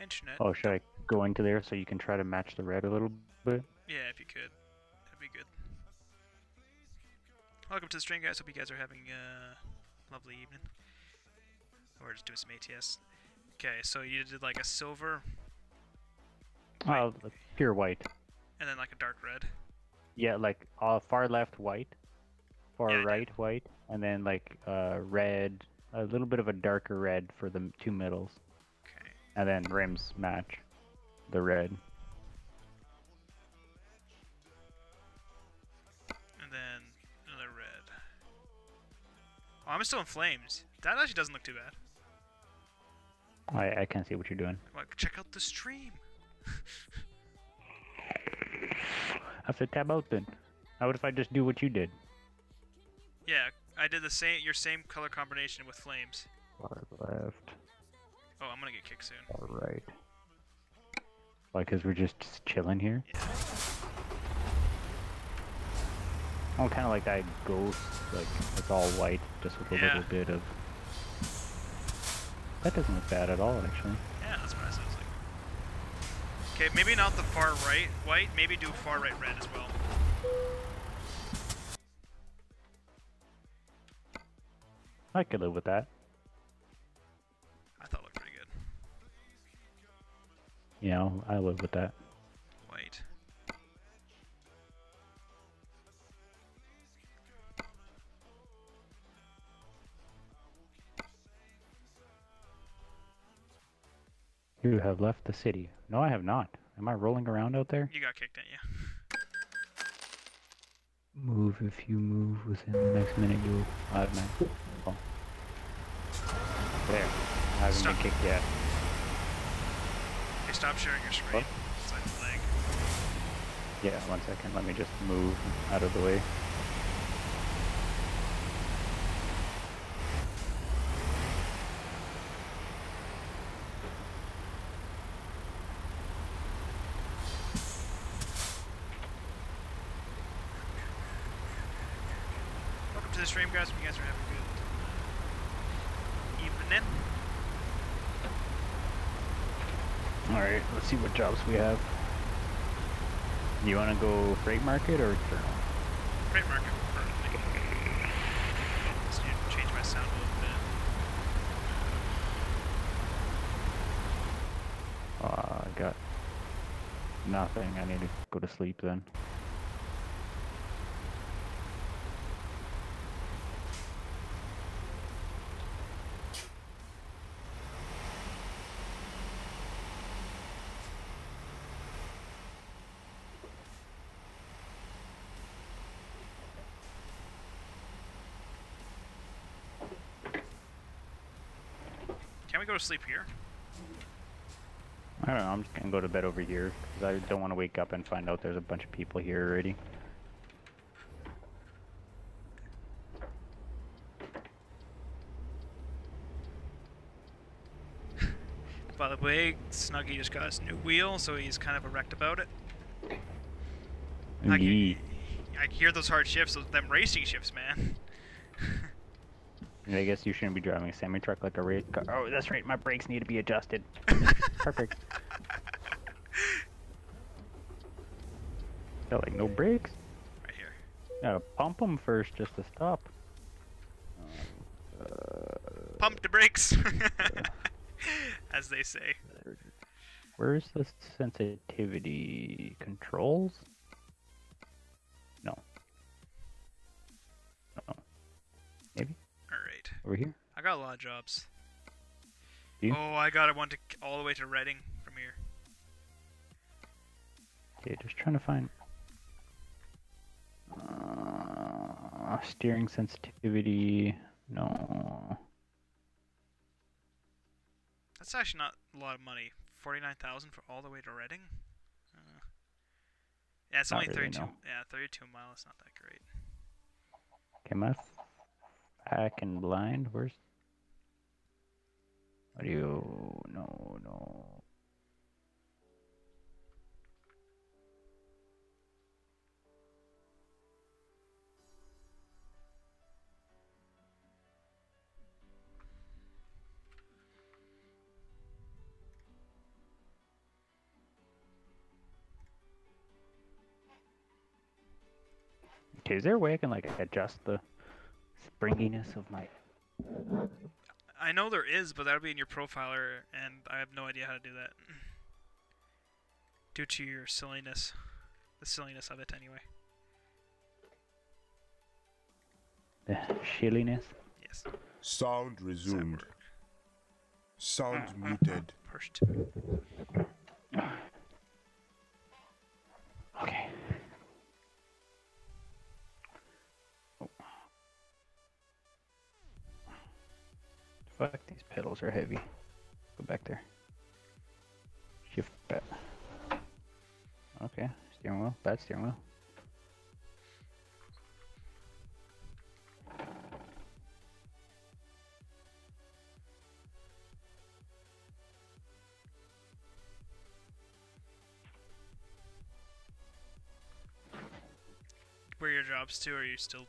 Internet. Oh, should I go into there so you can try to match the red a little bit? Yeah, if you could. That'd be good. Welcome to the stream, guys. Hope you guys are having a lovely evening. Or just doing some ATS. Okay, so you did like a silver, white, Oh, like pure white. and then like a dark red. Yeah, like far left white, Yeah, far I did. right white, and then like red, a little bit of a darker red for the two middles, Okay. and then rims match the red. And then another red. Oh, I'm still in flames. That actually doesn't look too bad. I can't see what you're doing. Like, check out the stream. I said tab out then. How about if I just do what you did? Yeah, I did the same. Your same color combination with flames. Far left, Oh, I'm gonna get kicked soon. far right. Why? Because we're just chilling here. Yeah. Oh, kind of like that ghost, like it's all white, just with a Yeah. little bit of. That doesn't look bad at all, actually. Yeah, that's what I sounds like. Okay, maybe not the far right white. Maybe do far right red as well. I could live with that. I thought it looked pretty good. You know, I live with that. White. You have left the city. No, I have not. Am I rolling around out there? You got kicked, didn't you? Move if you move within the next minute, you'll automatically fall. There. I haven't Stop. been kicked yet. Hey, stop sharing your screen. What? It's like lag. Yeah, 1 second. Let me just move out of the way. Welcome to the stream, guys. Hope you guys are having a good evening. Alright, let's see what jobs we have. You want to go freight market or external? Freight market currently. Just need to change my sound a little bit. I got nothing. I need to go to sleep then. Can we go to sleep here? I don't know, I'm just gonna go to bed over here, because I don't want to wake up and find out there's a bunch of people here already. By the way, Snuggy just got his new wheel, so he's kind of erect about it. Indeed. I hear those hard shifts, them racing shifts, man. I guess you shouldn't be driving a semi-truck like a race car. Oh, that's right, my brakes need to be adjusted. Perfect. Got like no brakes? Right here. Gotta pump them first just to stop. Pump the brakes! As they say. Where's the sensitivity controls? No. No. Maybe? Alright. Over here? I got a lot of jobs. Do you? Oh, I got one to all the way to Reading from here. Okay, just trying to find... steering sensitivity... No... That's actually not a lot of money. 49,000 for all the way to Reading? Yeah, it's Not only really, 32. no. Yeah, 32 miles. Not that great. Okay, my back and blind, where's... Audio... No, no... Okay, is there a way I can like adjust the springiness of my? I know there is, but that'll be in your profiler, and I have no idea how to do that. Due to your silliness. The silliness of it, anyway. The shilliness. Yes. Sound resumed. Cyborg. Sound muted. Pushed. Okay. Oh. Fuck, these pedals are heavy. Go back there. Shift back. Okay, steering wheel, bad steering wheel. Where are your jobs to? Or are you still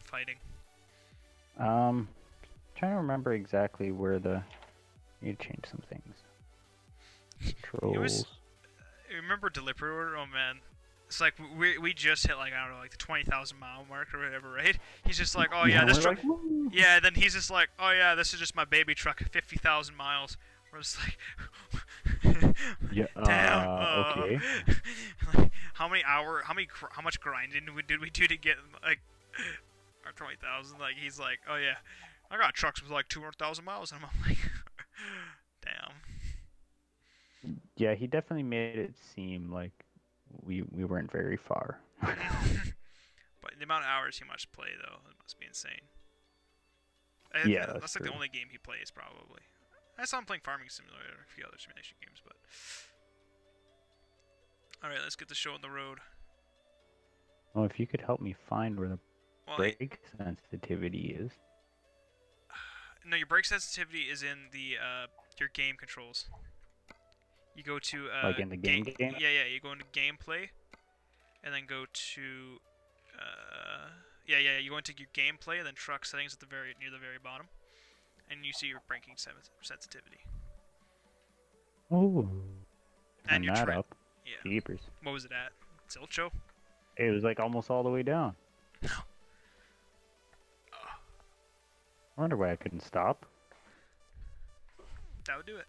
fighting? Trying to remember exactly where the need to change some things. Controls. Remember delivery order? Oh man, it's like we just hit like I don't know like the 20,000 mile mark or whatever, right? He's just like, oh yeah, this truck. Like, Yeah, then he's just like, oh yeah, this is just my baby truck, 50,000 miles. We're just like, yeah. damn. Okay. Like, how much grinding did we do to get like our 20,000? Like he's like, oh yeah, I got trucks with like 200,000 miles, and I'm like, damn. Yeah, he definitely made it seem like we weren't very far. But the amount of hours he must play, though, it must be insane. Yeah, that's like true. the only game he plays, probably. I saw him playing Farming Simulator and a few other simulation games, but... Alright, let's get the show on the road. Well, if you could help me find where the Well, brake sensitivity is. no, your brake sensitivity is in the your game controls. You go to Like in the game? Yeah, you go into gameplay, and then go to you go into your gameplay, and then truck settings at the near the very bottom, and you see your braking sensitivity. Oh. And Turn your that up. Yeah. Jeepers. What was it at? Zilcho? It was like almost all the way down. No. I wonder why I couldn't stop. That would do it.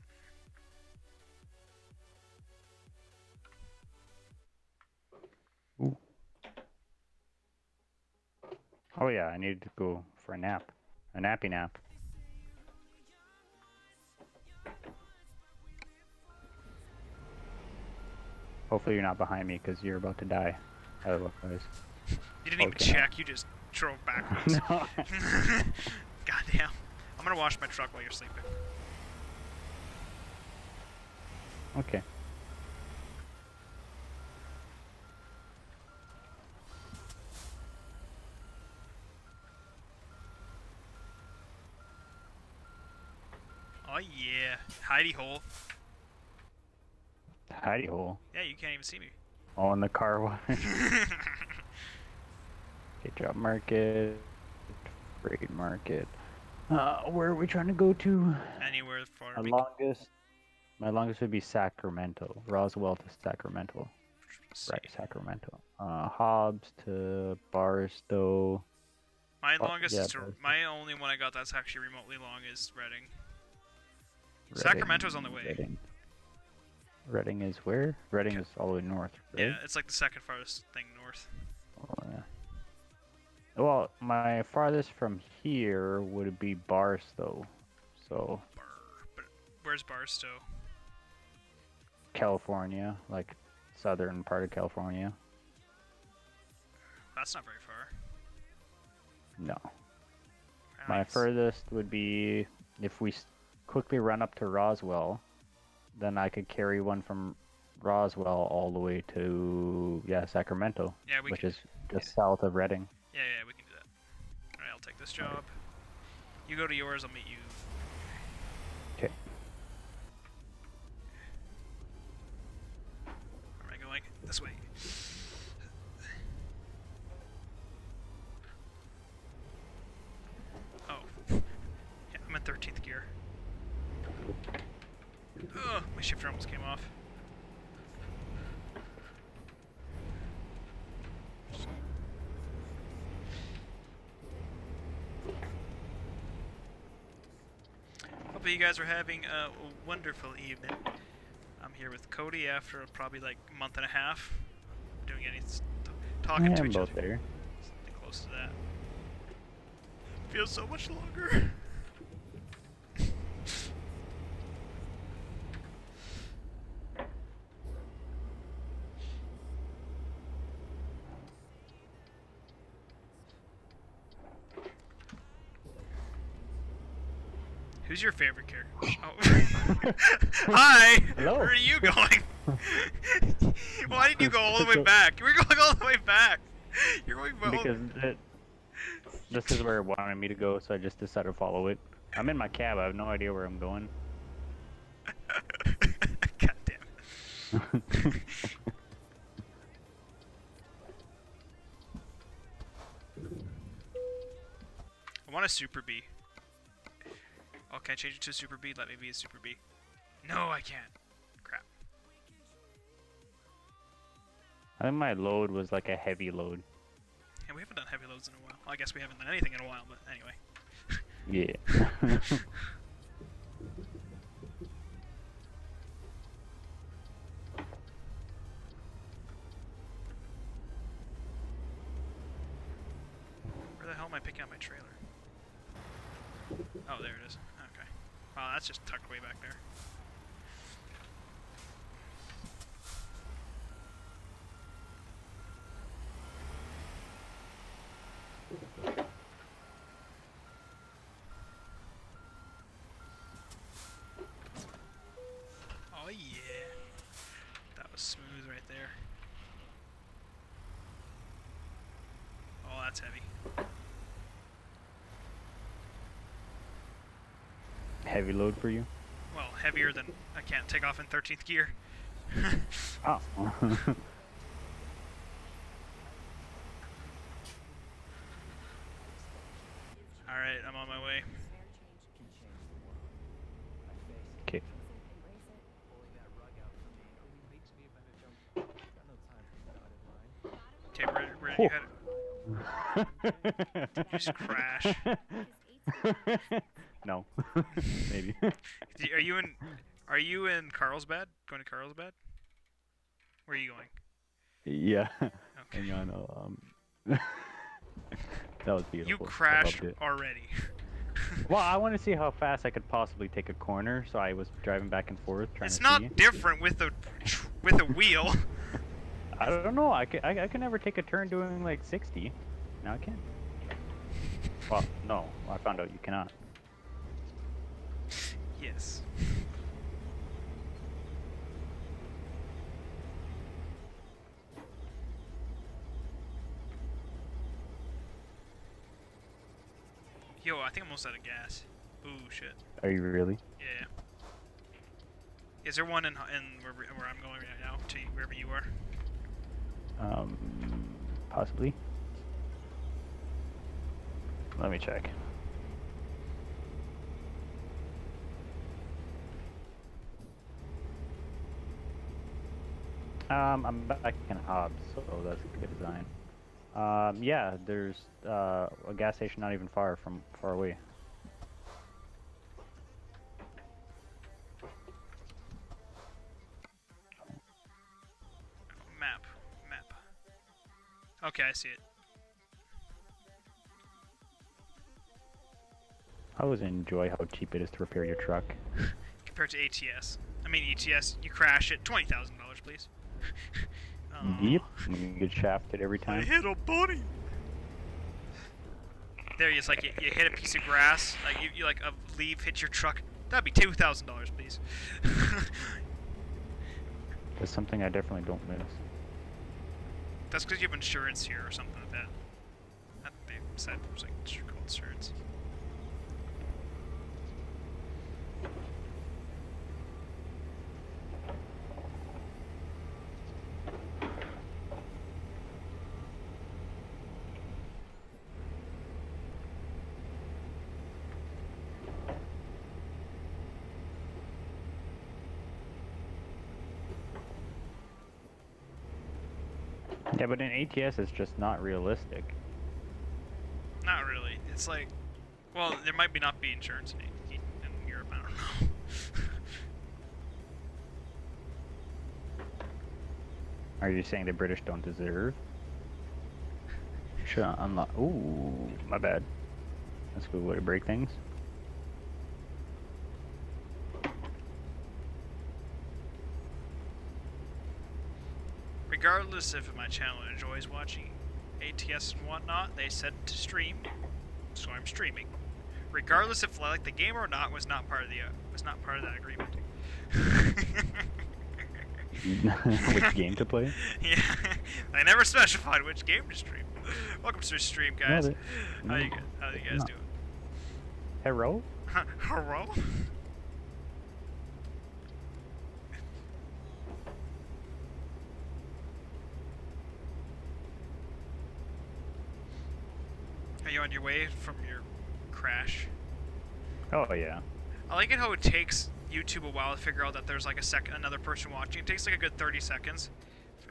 Ooh. Oh yeah, I needed to go for a nap. A nappy nap. Hopefully you're not behind me because you're about to die. Otherwise. You didn't even check, you just drove backwards. No. Goddamn. I'm gonna wash my truck while you're sleeping. Okay. Oh yeah. Hidey hole. Hidey hole. Yeah, you can't even see me. Oh, in the car wash. Okay, job market. Freight market. Where are we trying to go to? Anywhere far. My longest would be Sacramento. Roswell to Sacramento. Right, Sacramento. Hobbs to Barstow. My longest yeah, is my only one I got that's actually remotely long is Reading. Reading, Sacramento's on the way. Reading is where? Reading is all the way north, right? Yeah, it's like the second farthest thing north. Oh, yeah. Well, my farthest from here would be Barstow. So, But where's Barstow? California, like southern part of California. That's not very far. No. My Nice. furthest would be if we quickly run up to Roswell, then I could carry one from Roswell all the way to Sacramento, Yeah, which is just south of Reading. Yeah, we can do that. Alright, I'll take this job. You go to yours, I'll meet you. Okay. Where am I going? This way. Oh. Yeah, I'm in 13th gear. Ugh, my shifter almost came off. Hopefully you guys are having a wonderful evening. I'm here with Cody after probably like a month and a half doing any talking to I'm each both other. there. Something close to that. Feels so much longer. Who's your favorite character? Oh. Hi! Hello. Where are you going? Why did you go all the way back? You were going all the way back! You're going Because this is where it wanted me to go, so I just decided to follow it. I'm in my cab. I have no idea where I'm going. God damn it. I want a Super B. Oh, can I change it to a Super B? Let me be a Super B. No, I can't. Crap. I think my load was like a heavy load. Yeah, we haven't done heavy loads in a while. Well, I guess we haven't done anything in a while, but anyway. Yeah. Where the hell am I picking up my trailer? Oh, there it is. Okay. Wow, that's just tucked way back there. Oh yeah. That was smooth right there. Oh, that's heavy. Heavy load for you? Well, heavier than I can't take off in 13th gear. Oh. Alright, I'm on my way. Okay. Okay, where did you head? Did you just crash? No. Maybe. Are you in Carlsbad? Going to Carlsbad? Where are you going? Yeah. Okay. Hang on. That was beautiful. You I crashed loved it. already. Well, I want to see how fast I could possibly take a corner, so I was driving back and forth trying It's to not see. different with a wheel. I don't know. I can never take a turn doing like 60. Now I can. Well, no. I found out you cannot. Yes. Yo, I think I'm almost out of gas. Ooh, shit. Are you really? Yeah. Is there one in where I'm going right now? To wherever you are? Possibly. Let me check. I'm back in Hobbs, so that's a good design. Yeah, there's a gas station not even far away. Map. Okay, I see it. I always enjoy how cheap it is to repair your truck. Compared to ATS. I mean ETS, you crash it, $20,000, please. Oh, Yep, you get shafted every I time. hit a bunny. There, it's like you hit a piece of grass, like you like a leaf hits your truck. That'd be $2,000, please. That's something I definitely don't miss. That's because you have insurance here or something like that. I think they said it was like called insurance. Yeah, but in ATS it's just not realistic. Not really. It's like, well, there might not be insurance in Europe. I don't know. know. Are you saying the British don't deserve? Should unlock. Ooh, my bad. That's a good way to break things. Regardless if my channel enjoys watching ATS and whatnot, they said to stream, so I'm streaming. Regardless if I like the game or not, was not part of that agreement. Which game to play? Yeah, I never specified which game to stream. Welcome to the stream, guys. No, How you guys doing? Hello? Hello? Are you on your way from your crash? Oh yeah. I like it how it takes YouTube a while to figure out that there's like another person watching. It takes like a good 30 seconds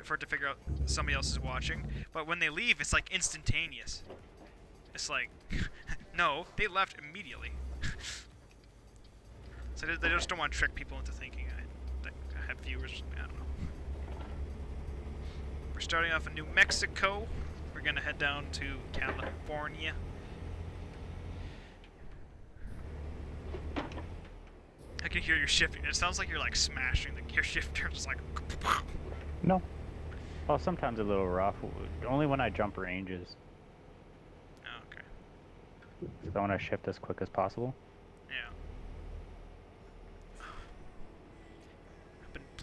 for it to figure out somebody else is watching. But when they leave, it's like instantaneous. It's like, no, they left immediately. So they just don't want to trick people into thinking I have viewers. I don't know. We're starting off in New Mexico. We're gonna head down to California. I can hear you shifting. It sounds like you're like smashing the gear shifter. It's like. No. Well, sometimes a little rough. Only when I jump ranges. Oh, okay. So I want to shift as quick as possible. Yeah.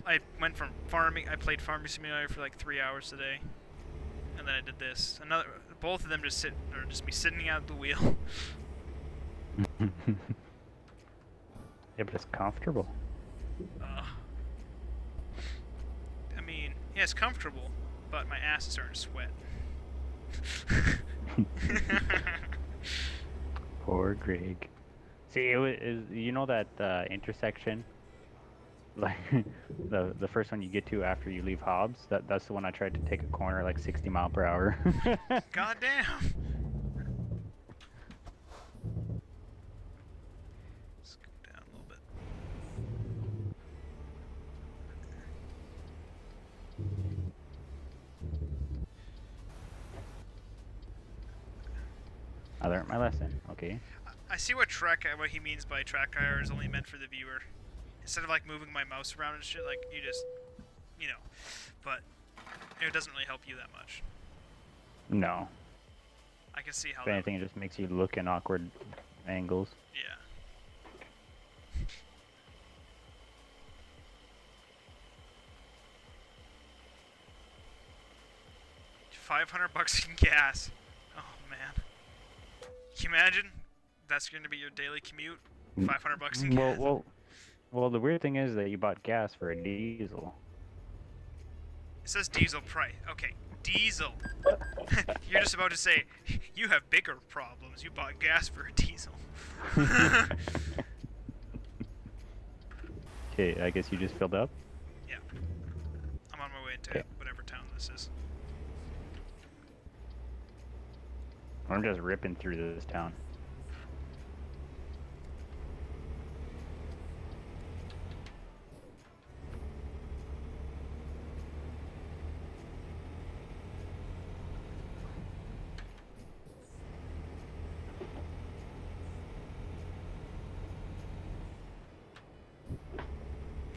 I went from farming. I played Farming Simulator for like 3 hours today, and then I did this. Both of them just me sitting at the wheel. Yeah, but it's comfortable. I mean, yeah, it's comfortable, but my ass is starting to sweat. Poor Greg. See, you know that intersection, like the first one you get to after you leave Hobbs. That's the one I tried to take a corner like 60 mile per hour. God damn. Let's go down a little bit. I learned my lesson. Okay. I see what he means by track hire is only meant for the viewer. Instead of like moving my mouse around and shit, like you just, you know, but it doesn't really help you that much. No. I can see how. If anything, it just makes you look in awkward angles. Yeah. 500 bucks in gas. Oh man. Can you imagine? That's going to be your daily commute. 500 bucks in gas. Well, the weird thing is that you bought gas for a diesel. It says diesel price. Okay, diesel. You're just about to say you have bigger problems. You bought gas for a diesel. Okay, I guess you just filled up. Yeah. I'm on my way into Okay. whatever town this is. I'm just ripping through this town.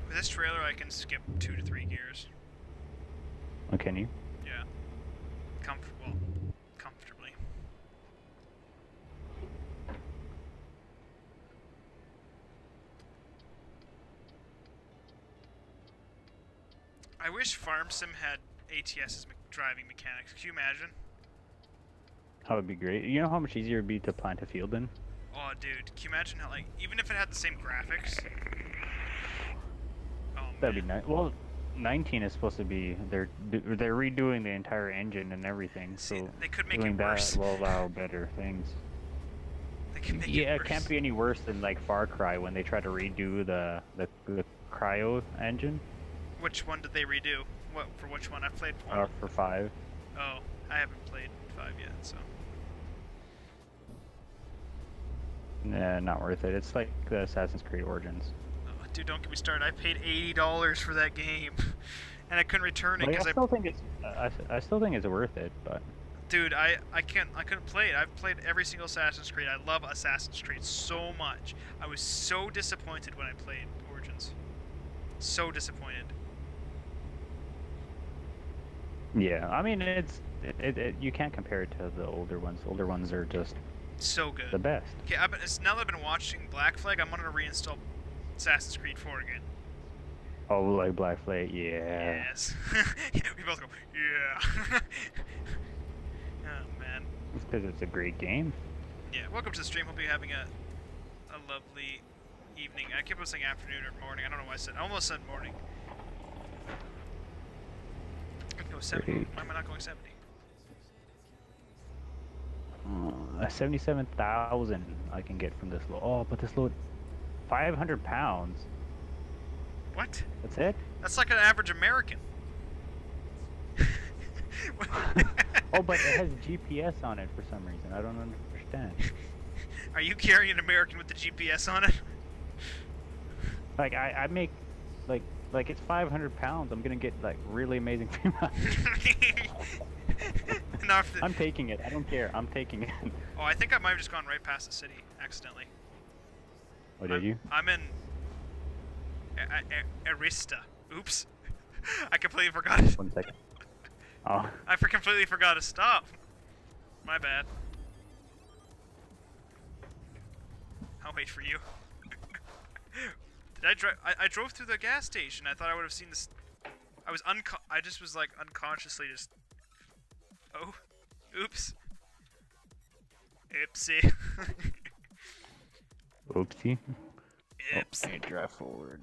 With this trailer, I can skip 2 to 3 gears. Oh, can you? Yeah. Comfortably. I wish Farm Sim had ATS as driving mechanics. Could you imagine? That would be great. You know how much easier it would be to plant a field in? Oh, dude. Can you imagine how, like, even if it had the same graphics? Oh, That'd be man. nice. Well, 19 is supposed to be they're redoing the entire engine and everything, See, so they could make doing it that worse. will allow better things. They could make Yeah, it it worse. can't be any worse than like Far Cry when they try to redo the cryo engine Which one did they redo? What for? Which one? I've played one. for 5. Oh, I haven't played 5 yet, so. Nah, not worth it. It's like the Assassin's Creed Origins. Oh, dude, don't get me started. I paid $80 for that game, and I couldn't return it Like, because I still think it's I still think it's worth it, but dude, I couldn't play it. I've played every single Assassin's Creed. I love Assassin's Creed so much. I was so disappointed when I played Origins. So disappointed. yeah, I mean you can't compare it to the older ones. Older ones are just So good. the best. Okay, now that I've been watching Black Flag, I'm gonna reinstall Assassin's Creed 4 again. Oh, like Black Flag, yeah. Yes. We both go, yeah. Oh man. It's because it's a great game. Yeah. Welcome to the stream. Hope you're having a lovely evening. I kept on saying afternoon or morning. I don't know why I almost said morning. I can go 70. Great. Why am I not going 70? 77,000 I can get from this load. Oh, but this load, 500 pounds. What? That's it? That's like an average American. Oh, but it has GPS on it for some reason. I don't understand. Are you carrying an American with the GPS on it? Like I make like it's 500 pounds. I'm gonna get like really amazing female. I'm taking it. I don't care. I'm taking it. Oh, I think I might have just gone right past the city accidentally. Oh, did you? I'm in Arista. Oops. I completely forgot it. 1 second. Oh. I completely forgot to stop. My bad. I'll wait for you. Did I drive? I drove through the gas station. I thought I would have seen this. I just was like unconsciously just. Oh, oops. Oopsie. Oopsie. Oops. Okay, drive forward.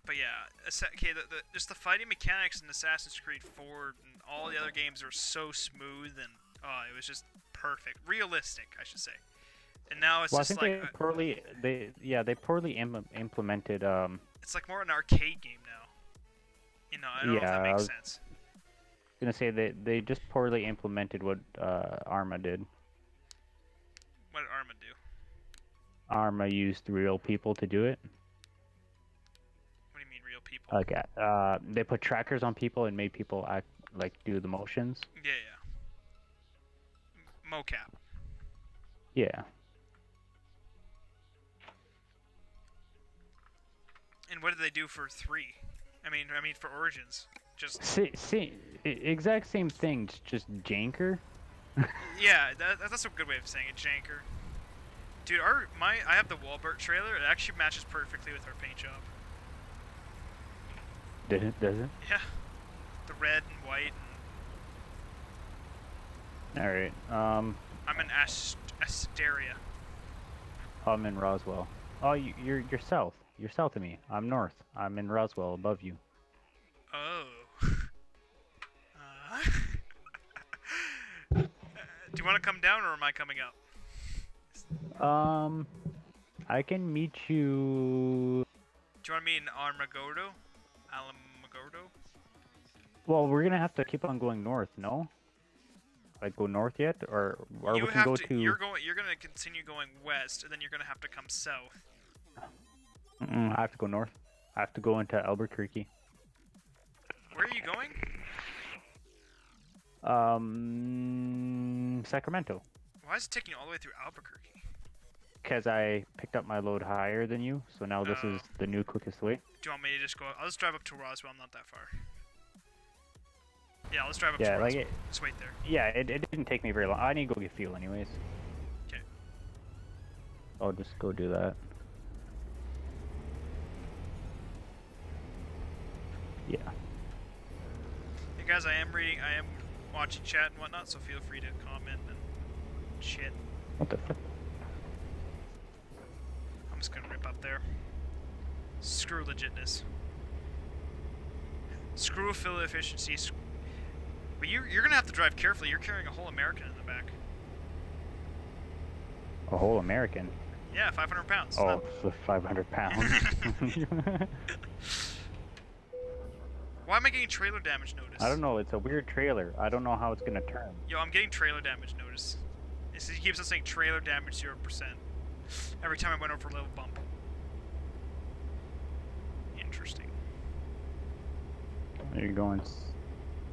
But yeah, okay. Just the fighting mechanics in Assassin's Creed 4 and all the other games were so smooth and it was just perfect, realistic, I should say. And now it's Well, just I think like they poorly implemented. it's like more an arcade game now. You know, I don't know if that makes sense. Gonna say they just poorly implemented what Arma did. What did Arma do? Arma used real people to do it. What do you mean, real people? Like they put trackers on people and made people act like do the motions. Yeah, yeah. Mocap. Yeah. And what did they do for 3? I mean for Origins. Just Exact same thing, just janker. yeah, that's a good way of saying it, janker. Dude, I have the Wahlberg trailer. It actually matches perfectly with our paint job. Does it? Yeah, the red and white. All right. I'm in Asteria. I'm in Roswell. Oh, you're south. You're south of me. I'm north. I'm in Roswell, above you. Oh. Do you want to come down, or am I coming up? I can meet you. Do you want to meet in Alamogordo? Alamogordo? Well, we're gonna have to keep on going north, no? Like go north yet, or we can go to. You're gonna continue going west, and then you're gonna have to come south. I have to go north. I have to go into Albuquerque. Where are you going? Sacramento. Why is it taking you all the way through Albuquerque? Because I picked up my load higher than you, so now this is the new quickest way. Do you want me to just go? I'll just drive up to Roswell. I'm not that far. Yeah, let's drive up to Yeah, Roswell. like Just wait there. Yeah, it didn't take me very long. I need to go get fuel anyways. Okay. I'll just go do that. Yeah. Hey guys, I am watching chat and whatnot, so feel free to comment and shit. What the fuck? I'm just gonna rip up there. Screw legitness. Screw fuel efficiency. But you're gonna have to drive carefully. You're carrying a whole American in the back. A whole American? Yeah, 500 pounds. Oh, so 500 pounds. Why am I getting trailer damage notice? I don't know. It's a weird trailer. I don't know how it's gonna turn. Yo, I'm getting trailer damage notice. He keeps on saying trailer damage 0% every time I went over a little bump. Interesting. You're going.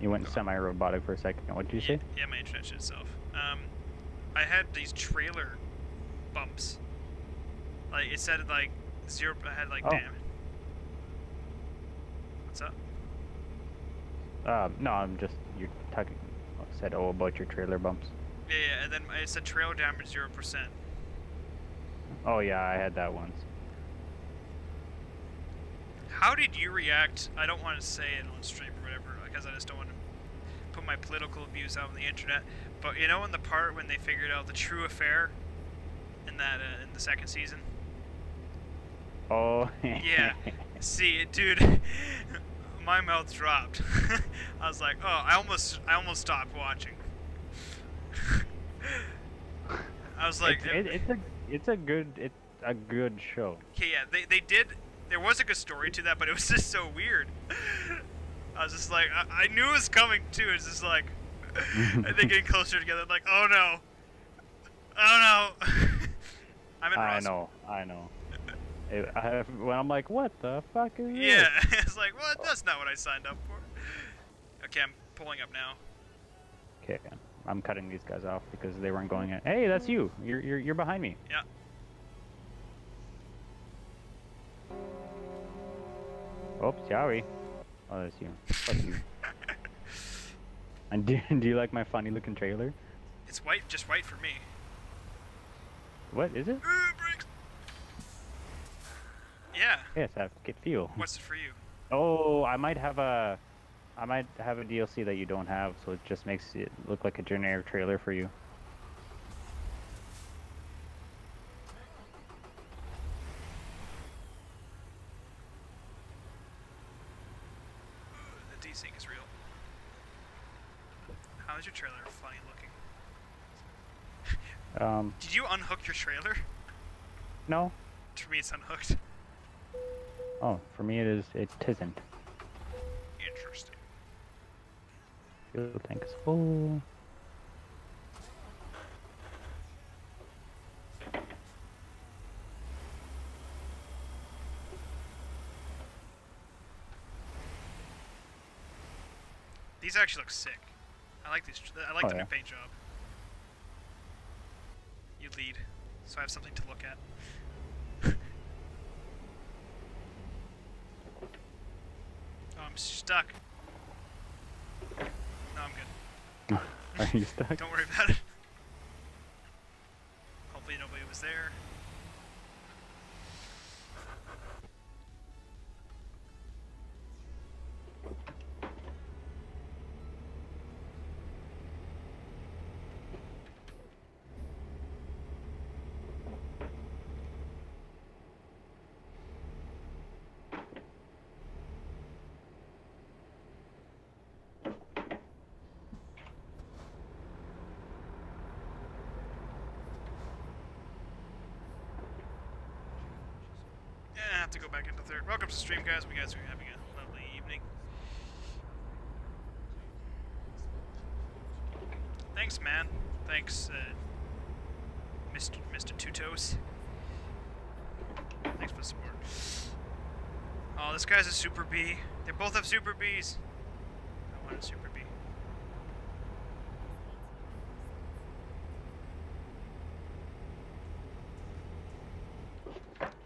You went semi-robotic for a second. What did you say? Yeah, my internet shit itself. I had these trailer bumps. Like it said like 0. I had like Oh. damn. What's up? No, I'm just you're talking. Said about your trailer bumps. Yeah, and then it said trailer damage 0%. Oh yeah, I had that once. How did you react? I don't want to say it on stream or whatever, because I just don't want to put my political views out on the internet. But you know, in the part when they figured out the true affair in that in the second season. Oh. Yeah. See, dude, my mouth dropped. I was like, oh, I almost stopped watching. I was like, it's a good show. okay, yeah, they did. There was a good story to that, but it was just so weird. I was just like, I knew it was coming too. It's just like, and they getting closer together. I'm like, oh no, oh no. I'm in Ross. I know. When I'm like, what the fuck is this? Yeah, it's like, what? That's not what I signed up for. Okay, I'm pulling up now. Okay, I'm cutting these guys off because they weren't going in. Hey, that's you. You're behind me. Yeah. Oh, sorry. Oh, that's you. Fuck you. And do you like my funny looking trailer? It's white, just white for me. What is it? Brakes. Yeah. Yes, I get feel. What's it for you? Oh, I might have a DLC that you don't have, so it just makes it look like a generic trailer for you. The desync is real. How is your trailer funny looking? Did you unhook your trailer? No. For me, it's unhooked. Oh, for me it isn't. Interesting. Fuel tank is full. These actually look sick. I like these. I like the new yeah. paint job. You lead, so I have something to look at. Oh, I'm stuck. No, I'm good. Are you stuck? Don't worry about it. Hopefully nobody was there. Yeah, I have to go back into third. Welcome to stream, guys. We guys are having a lovely evening. Thanks, man. Thanks, Mr. Two Toes. Thanks for the support. Oh, this guy's a Super B. They both have Super Bs. I want a Super B.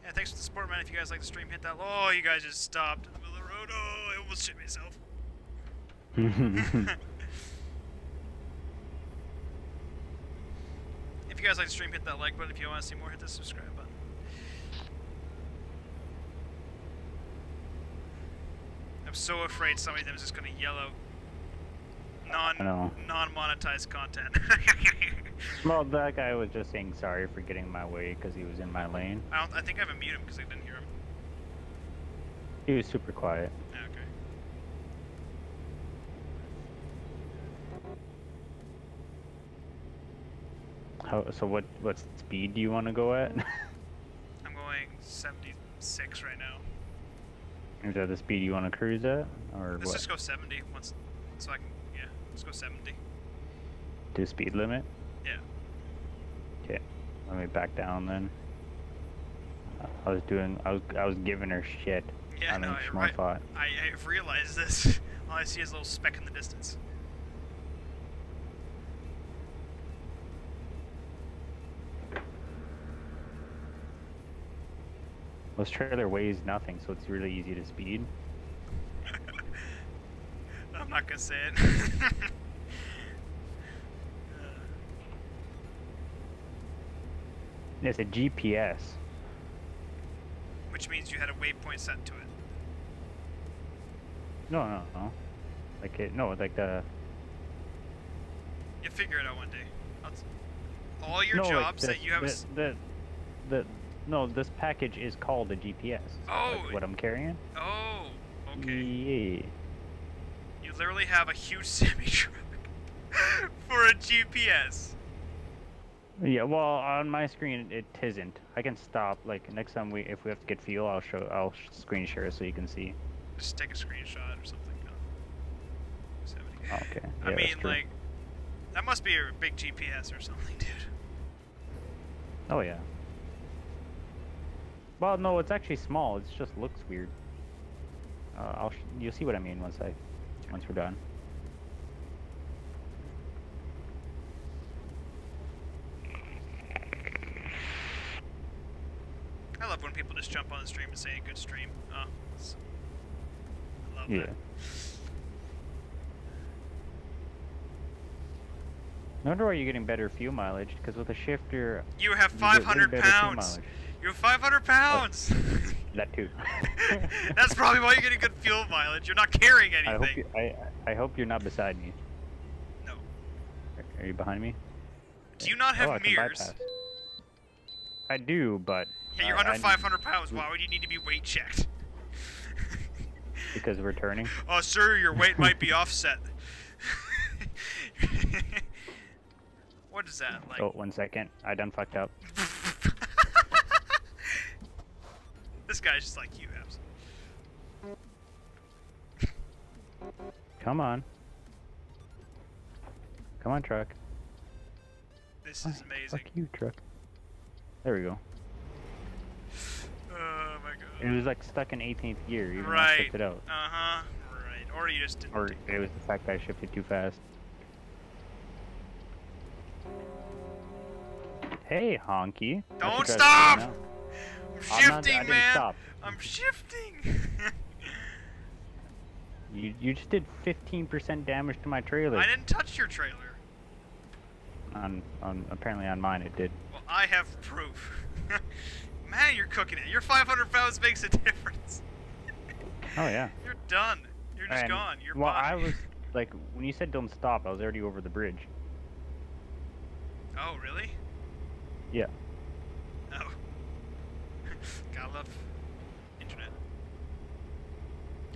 Yeah, thanks for the support, man. If you guys like the stream, hit that. Oh, you guys just stopped in the middle of the road. Oh, I almost shit myself. If you guys like the stream, hit that like button. If you want to see more, hit the subscribe button. I'm so afraid somebody of them is just gonna yell out non-monetized content. Well, that guy was just saying sorry for getting in my way because he was in my lane. I think I have a mute him because I didn't hear him. He was super quiet. Yeah, okay. So what speed do you want to go at? I'm going 76 right now. Is that the speed you want to cruise at, or Let's what? just go 70 once, so I can. Yeah, let's go 70. To speed limit? Yeah. Okay. Let me back down then. I was giving her shit. Yeah, I no, mean, I fought. I've realized this. All I see is a little speck in the distance. This trailer weighs nothing, so it's really easy to speed. I'm not gonna say it. It's a GPS. Which means you had a waypoint set to it. No. Like it. No, like the. You'll figure it out one day. All your no, jobs like that you have. No, this package is called a GPS. Oh. Like what I'm carrying. Oh. Okay. Yeah. You literally have a huge semi truck for a GPS. Yeah, well, on my screen it isn't. I can stop. Like next time if we have to get fuel, I'll screen share so you can see. Just take a screenshot or something. No. 70. Oh, okay. I Yeah, mean, that's true. like, that must be a big GPS or something, dude. Oh yeah. Well, no, it's actually small. It just looks weird. You'll see what I mean once we're done. I love when people just jump on the stream and say a good stream. Oh, I love Yeah. that. No wonder why you're getting better fuel mileage, because with a shifter, You have you get way 500 better fuel pounds. mileage. You have 500 pounds. That too. That's probably why you're getting good fuel mileage. You're not carrying anything. I hope you're not beside me. No. Are you behind me? Do you not have I can mirrors? bypass. I do, but Yeah, you're under 500 pounds. Why would you need to be weight checked? because we're turning. Oh, sir, your weight might be offset. What is that like? Oh, 1 second. I done fucked up. This guy's just like you, Abs. Come on. Come on, truck. This is amazing. Fuck you, truck. There we go. Oh my It god. was like stuck in 18th gear, even though I Right. shipped it out. Uh-huh. Right. Or you just didn't. Or it was the fact that I shifted too fast. Hey, honky. I Don't should try to stop! slow down. I'm I'm not- shifting, I didn't man. stop. I'm shifting. You just did 15% damage to my trailer. I didn't touch your trailer. Apparently on mine it did. Well, I have proof. Man, you're cooking it. Your 500 pounds makes a difference. Oh yeah. You're done. You're just And- gone. You're well, bye. I was like, when you said don't stop, I was already over the bridge. Oh, really? Yeah. Oh. Gotta love internet.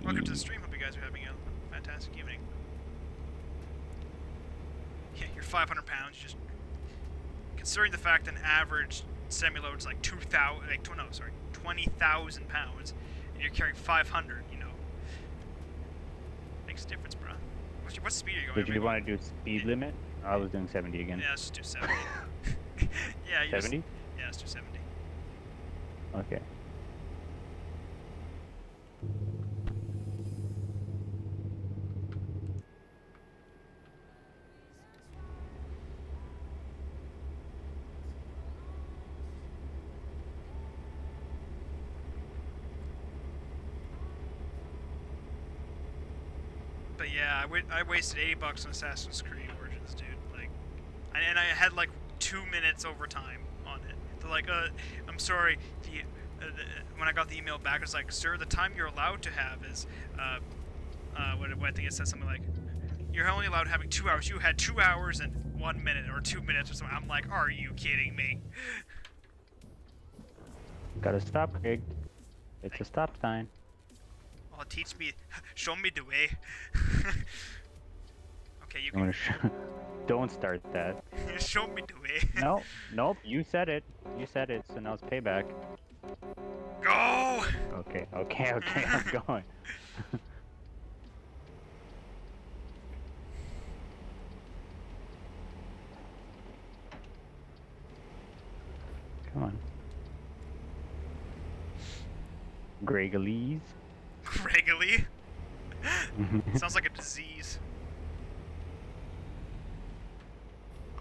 Welcome to the stream. Hope you guys are having a fantastic evening. Yeah, you're 500 pounds. You just considering the fact that an average semi-load is like 20,000 pounds, and you're carrying 500. You know, makes a difference, bro. What's the speed are you going? Did you want to do speed limit? I was doing 70 again. Yeah, let's just do 70. Yeah, you 70? Yeah, let's do 70. Okay. But yeah, I wasted $80 on Assassin's Creed Origins, dude. Like, and I had like 2 minutes overtime on it. They're like, I'm sorry. When I got the email back, it's like, sir, the time you're allowed to have is, what I think it said something like, you're only allowed having 2 hours. You had 2 hours and 1 minute or 2 minutes or something. I'm like, are you kidding me? Gotta stop, Craig. It's a stop sign. Oh, teach me, show me the way. Okay, you I'm can gonna don't start that. show me the way. Nope. You said it. You said it, so now it's payback. Go! Okay, okay, okay, I'm going. Come on. Gregalese. Regularly. Sounds like a disease.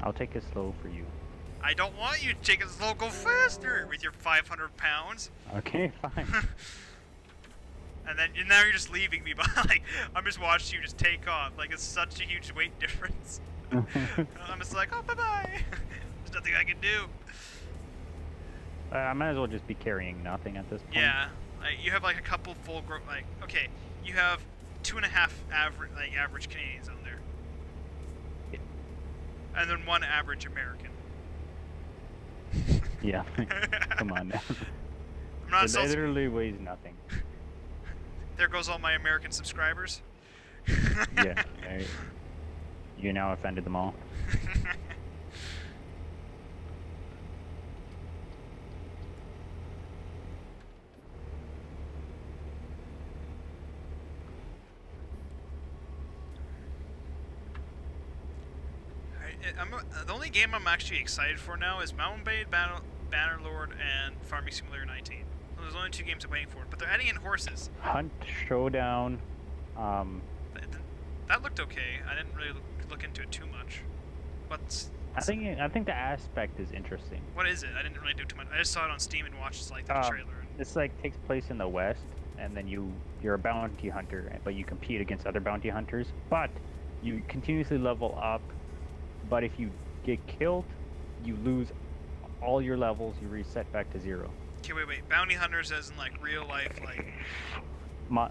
I'll take it slow for you. I don't want you to take it slow. Go faster with your 500 pounds. Okay, fine. And now you're just leaving me behind. Like, I'm just watching you just take off. Like, it's such a huge weight difference. I'm just like, oh, bye-bye. There's nothing I can do. I might as well just be carrying nothing at this point. Yeah. Like, you have, like, a couple full like, okay, you have 2.5 average Canadians on there. Yeah. And then 1 average American. Yeah. Come on now. I'm not It literally weighs nothing. There goes all my American subscribers. Yeah. You now offended them all. The only game I'm actually excited for now is Mountain Blade, Bannerlord, and Farming Simulator 19. Those are the only 2 games I'm waiting for, but they're adding in horses. Hunt Showdown. That looked okay. I didn't really look into it too much. I think the aspect is interesting. What is it? I didn't really do too much. I just saw it on Steam and watched like the trailer. It's like takes place in the West, and then you're a bounty hunter, but you compete against other bounty hunters. But you continuously level up. But if you get killed, you lose all your levels. You reset back to 0. Okay, wait. Bounty hunters as in like real life, like.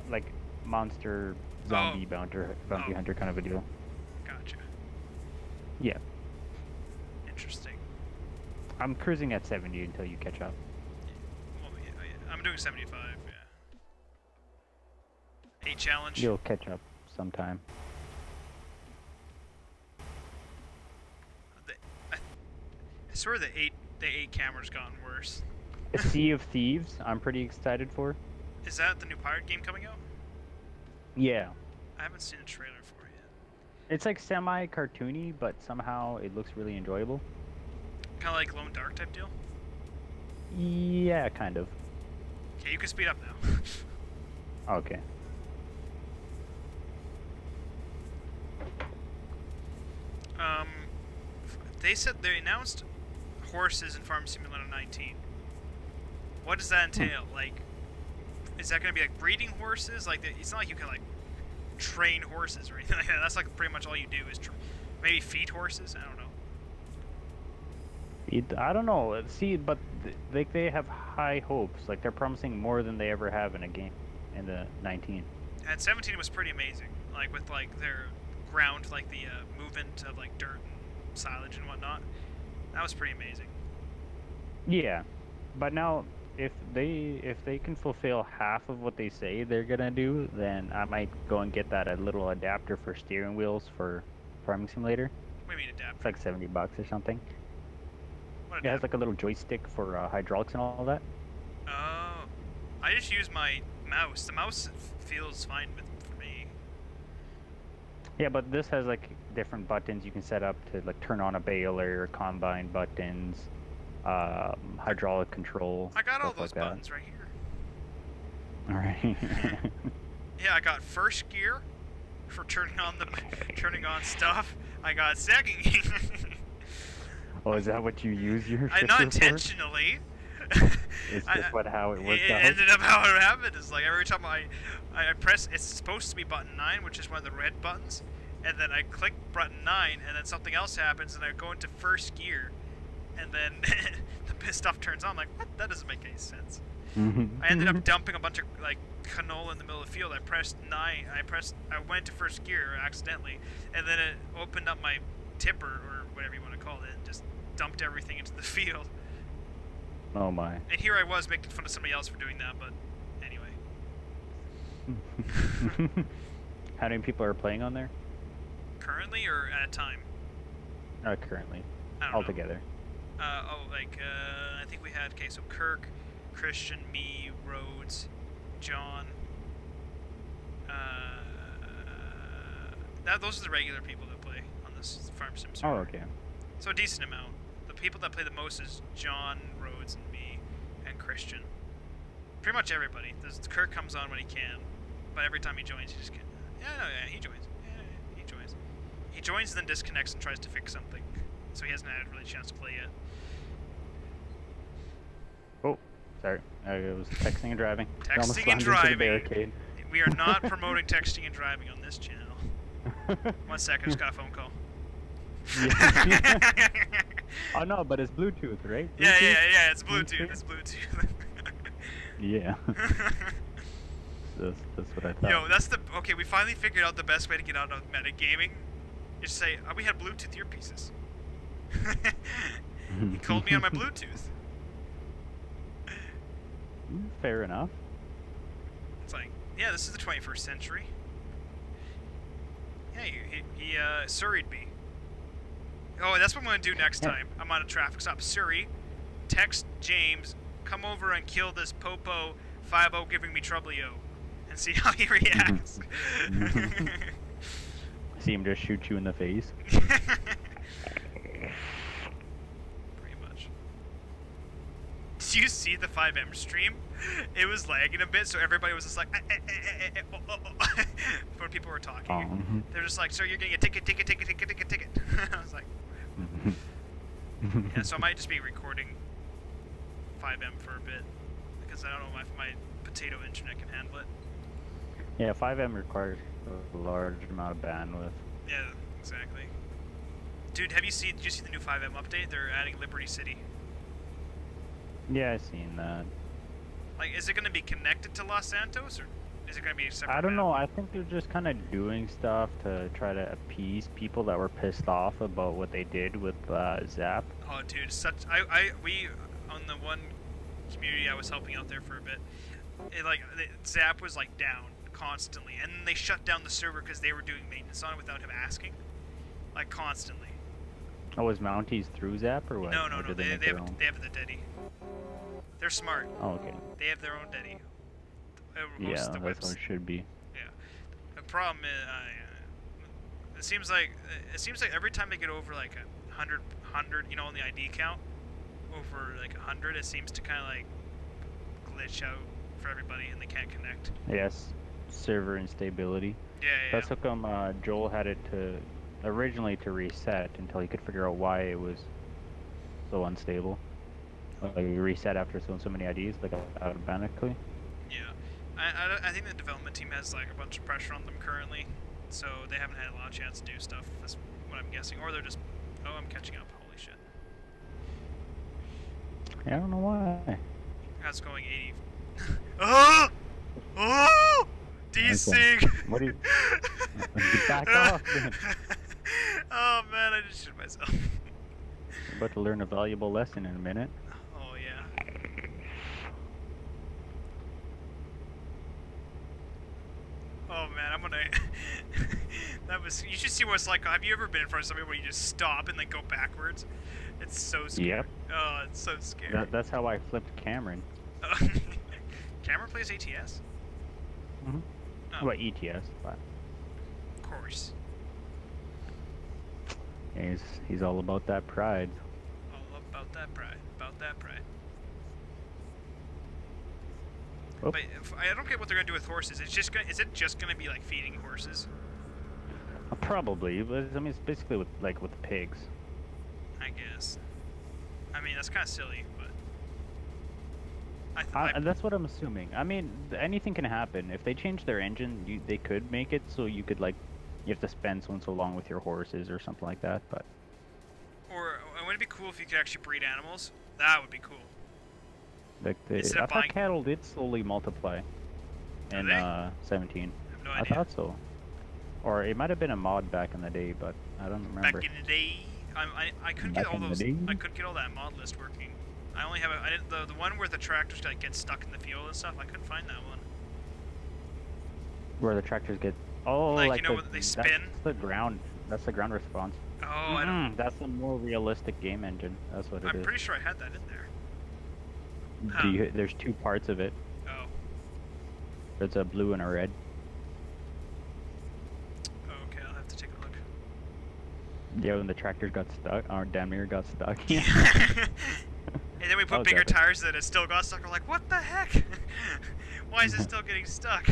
Like monster zombie bounty hunter kind of a deal. Gotcha. Yeah. Interesting. I'm cruising at 70 until you catch up. Well, yeah, I'm doing 75. Yeah. 8 challenge. You'll catch up sometime. I swear the 8 camera's gotten worse. Sea of Thieves, I'm pretty excited for. Is that the new pirate game coming out? Yeah. I haven't seen a trailer for it yet. It's like semi-cartoony, but somehow it looks really enjoyable. Kind of like Lone Dark type deal? Yeah, kind of. Okay, you can speed up now. Okay. They announced horses in Farm Simulator 19. What does that entail? Like, is that going to be like breeding horses? Like, it's not like you can like train horses or anything like that. That's like pretty much all you do is maybe feed horses. I don't know. I don't know. See, but they have high hopes. Like they're promising more than they ever have in a game in the 19. And 17 was pretty amazing. Like with like their ground, like the movement of like dirt and silage and whatnot. That was pretty amazing. Yeah, but now if they can fulfill half of what they say they're gonna do, then I might go and get that a little adapter for steering wheels for Farming Simulator. What do you mean adapter? It's like $70 or something. What It has like a little joystick for hydraulics and all that. Oh, I just use my mouse. The mouse feels fine for me. Yeah, but this has like different buttons you can set up to like turn on a baler, combine buttons, hydraulic control. I got all stuff those like buttons right here. All right. Yeah, I got first gear for turning on stuff. I got second gear. Oh, is that what you use your shifter Not for? intentionally. It's just how it worked out. It ended up how it happened. Is like every time I press, it's supposed to be button 9, which is one of the red buttons, and then I click button 9, and then something else happens, and I go into first gear, and then the stuff turns on. I'm like, what? That doesn't make any sense. I ended up dumping a bunch of like canola in the middle of the field. I pressed 9. I went to first gear accidentally, and then it opened up my tipper or whatever you want to call it, and just dumped everything into the field. Oh my. And here I was making fun of somebody else for doing that, but anyway. How many people are playing on there? Currently or at a time? Currently. I don't Altogether. know. I think we had, so Kirk, Christian, me, Rhodes, John. Those are the regular people that play on this Farm Sim server. Oh, okay. So a decent amount. The people that play the most is John, Rhodes, and me, and Christian. Pretty much everybody. Kirk comes on when he can, but every time he joins, he just can't. Yeah, he joins. Yeah, he joins. He joins and then disconnects and tries to fix something, so he hasn't had really a chance to play yet. Oh, sorry. I was texting and driving. I almost Texting and slammed into the driving. barricade. We are not promoting texting and driving on this channel. 1 second, I just got a phone call. Yeah. Oh no, but it's Bluetooth, right? Yeah, Bluetooth? it's Bluetooth. It's Bluetooth. Yeah. that's what I thought. Yo, okay. We finally figured out the best way to get out of metagaming. Is to say, we had Bluetooth earpieces. He called me on my Bluetooth. Fair enough. It's like, yeah, this is the 21st century. Yeah, he surried me. Oh, that's what I'm gonna do next time. I'm on a traffic stop. Surrey, text James, come over and kill this Popo 5-0 giving me trouble, yo, and see how he reacts. See him just shoot you in the face. Pretty much. Did you see the 5M stream? It was lagging a bit, so everybody was just like, when people were talking. They're just like, sir, you're getting a ticket. I was like, yeah, so I might just be recording 5M for a bit, because I don't know if my potato internet can handle it. Yeah, 5M requires a large amount of bandwidth. Yeah, exactly. Dude, did you see the new 5M update? They're adding Liberty City. Yeah, I've seen that. Like, is it going to be connected to Los Santos, or is it going to be a separate I don't map? know. I think they're just kind of doing stuff to try to appease people that were pissed off about what they did with Zap. Oh, dude, we on the one community I was helping out there for a bit. Zap was like down constantly, and then they shut down the server because they were doing maintenance on it without him asking, like constantly. Oh, was Mounties through Zap or what? No, Or did they make their own? have the Deddy. They're smart. Oh, okay. They have their own Deddy. Yeah, Most of the that's whips. what it should be. Yeah. The problem is, it seems like every time they get over like 100, you know, on the ID count, over like 100, it seems to kind of like glitch out for everybody, and they can't connect. Yes, server instability. Yeah. That's how come Joel had it originally to reset until he could figure out why it was so unstable. Like reset after so many IDs, like automatically. Yeah. I think the development team has like a bunch of pressure on them currently, so they haven't had a lot of chance to do stuff. That's what I'm guessing, or they're just, oh, I'm catching up. Holy shit. Yeah, I don't know why. That's going 80. Oh! Oh! Desync! What do you? Back off, man. Oh man, I just shit myself. I'm about to learn a valuable lesson in a minute. Oh yeah. Oh man, I'm gonna. You should see what it's like. Have you ever been in front of somebody where you just stop and then go backwards? It's so scary. Yep. Oh, it's so scary. That's how I flipped Cameron. Cameron plays ATS? Mm-hmm. Oh, Well, ETS, but of course. he's all about that pride. All about that pride. About that pride. Oh. But I don't get what they're gonna do with horses. Is it just gonna be like feeding horses? Probably, but I mean it's basically with the pigs. I guess. I mean that's kind of silly, but That's what I'm assuming. I mean, anything can happen. If they change their engine, they could make it so you could you have to spend so long with your horses or something like that. But or would it be cool if you could actually breed animals? That would be cool. I thought cattle did slowly multiply in 17. I have no I idea. thought so. Or it might have been a mod back in the day, but I don't remember. Back in the day, I couldn't Back get all in the those. day? I couldn't get all that mod list working. I only have the one where the tractors get stuck in the field and stuff. I couldn't find that one. Where the tractors get you know when they spin. That's the ground. That's the ground response. Oh, I don't. That's a more realistic game engine. That's what it is. I'm pretty sure I had that in there. Huh. There's two parts of it. Oh. There's a blue and a red. Okay, I'll have to take a look. Yeah, when the tractor got stuck, or damn near got stuck. And then we put Oh, bigger definitely. tires that it still got stuck. We're like, what the heck? Why is it still getting stuck?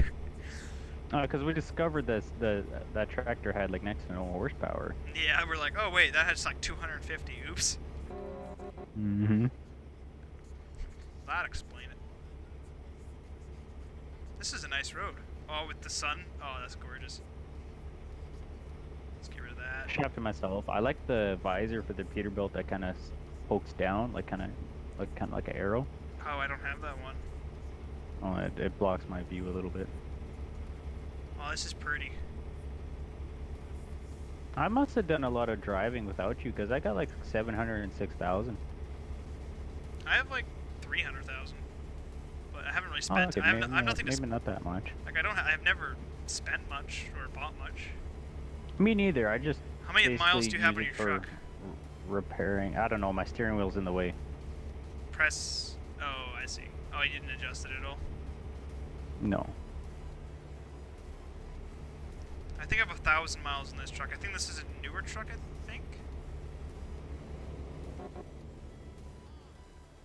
Because we discovered that tractor had like next to no horsepower. Yeah, we're like, oh wait, that has like 250. Oops. Mm-hmm. That'd explain it. This is a nice road. Oh, with the sun. Oh, that's gorgeous. Let's get rid of that. Shocked to myself. I like the visor for the Peterbilt that kind of pokes down, like kind of like an arrow. Oh, I don't have that one. Oh, it blocks my view a little bit. Oh, this is pretty. I must have done a lot of driving without you, because I got like 706,000. I have like 300,000, but I haven't really Oh, spent. okay, I have nothing to maybe not that much. like. I've never spent much or bought much. Me neither. I just How many miles do you have on basically your use it truck? for repairing. I don't know. My steering wheel's in the way. Press. Oh, I see. Oh, you didn't adjust it at all. No. I think I have 1,000 miles in this truck. I think this is a newer truck. I think.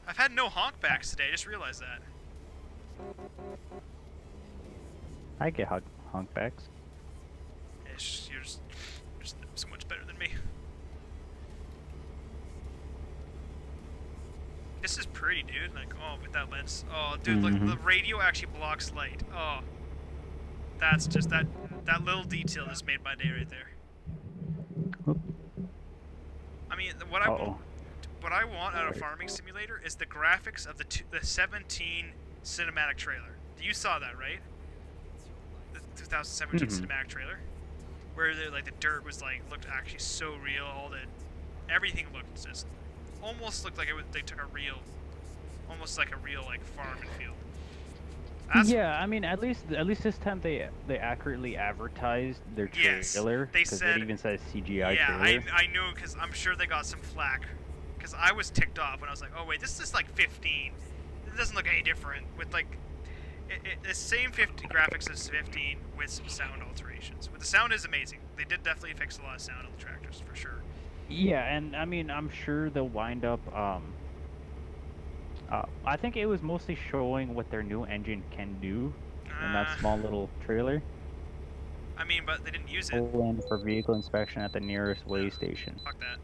I've had no honkbacks today. I just realized that. I get honkbacks. You're just so much better than me. This is pretty, dude. Like, oh, with that lens. Oh, dude, look, the radio actually blocks light. Oh, that's just that little detail just made my day right there. I mean, what I want out of Farming Simulator is the graphics of the 17 cinematic trailer. You saw that, right? The 2017 cinematic trailer, where like the dirt was like looked actually so real. Everything looked just almost looked like they took almost like a real like farm and field. Yeah, I mean, at least this time they accurately advertised their trailer. They because said it even says CGI yeah, trailer. I knew, because I'm sure they got some flack. Because I was ticked off when I was like, oh wait, this is like 15. It doesn't look any different with like the same 50 graphics as 15 with some sound alterations. But the sound is amazing. They did definitely fix a lot of sound on the tractors for sure. Yeah, and I mean, I'm sure they'll wind up. I think it was mostly showing what their new engine can do in that small little trailer. I mean, but they didn't use it. Pull in for vehicle inspection at the nearest weigh station. Fuck that.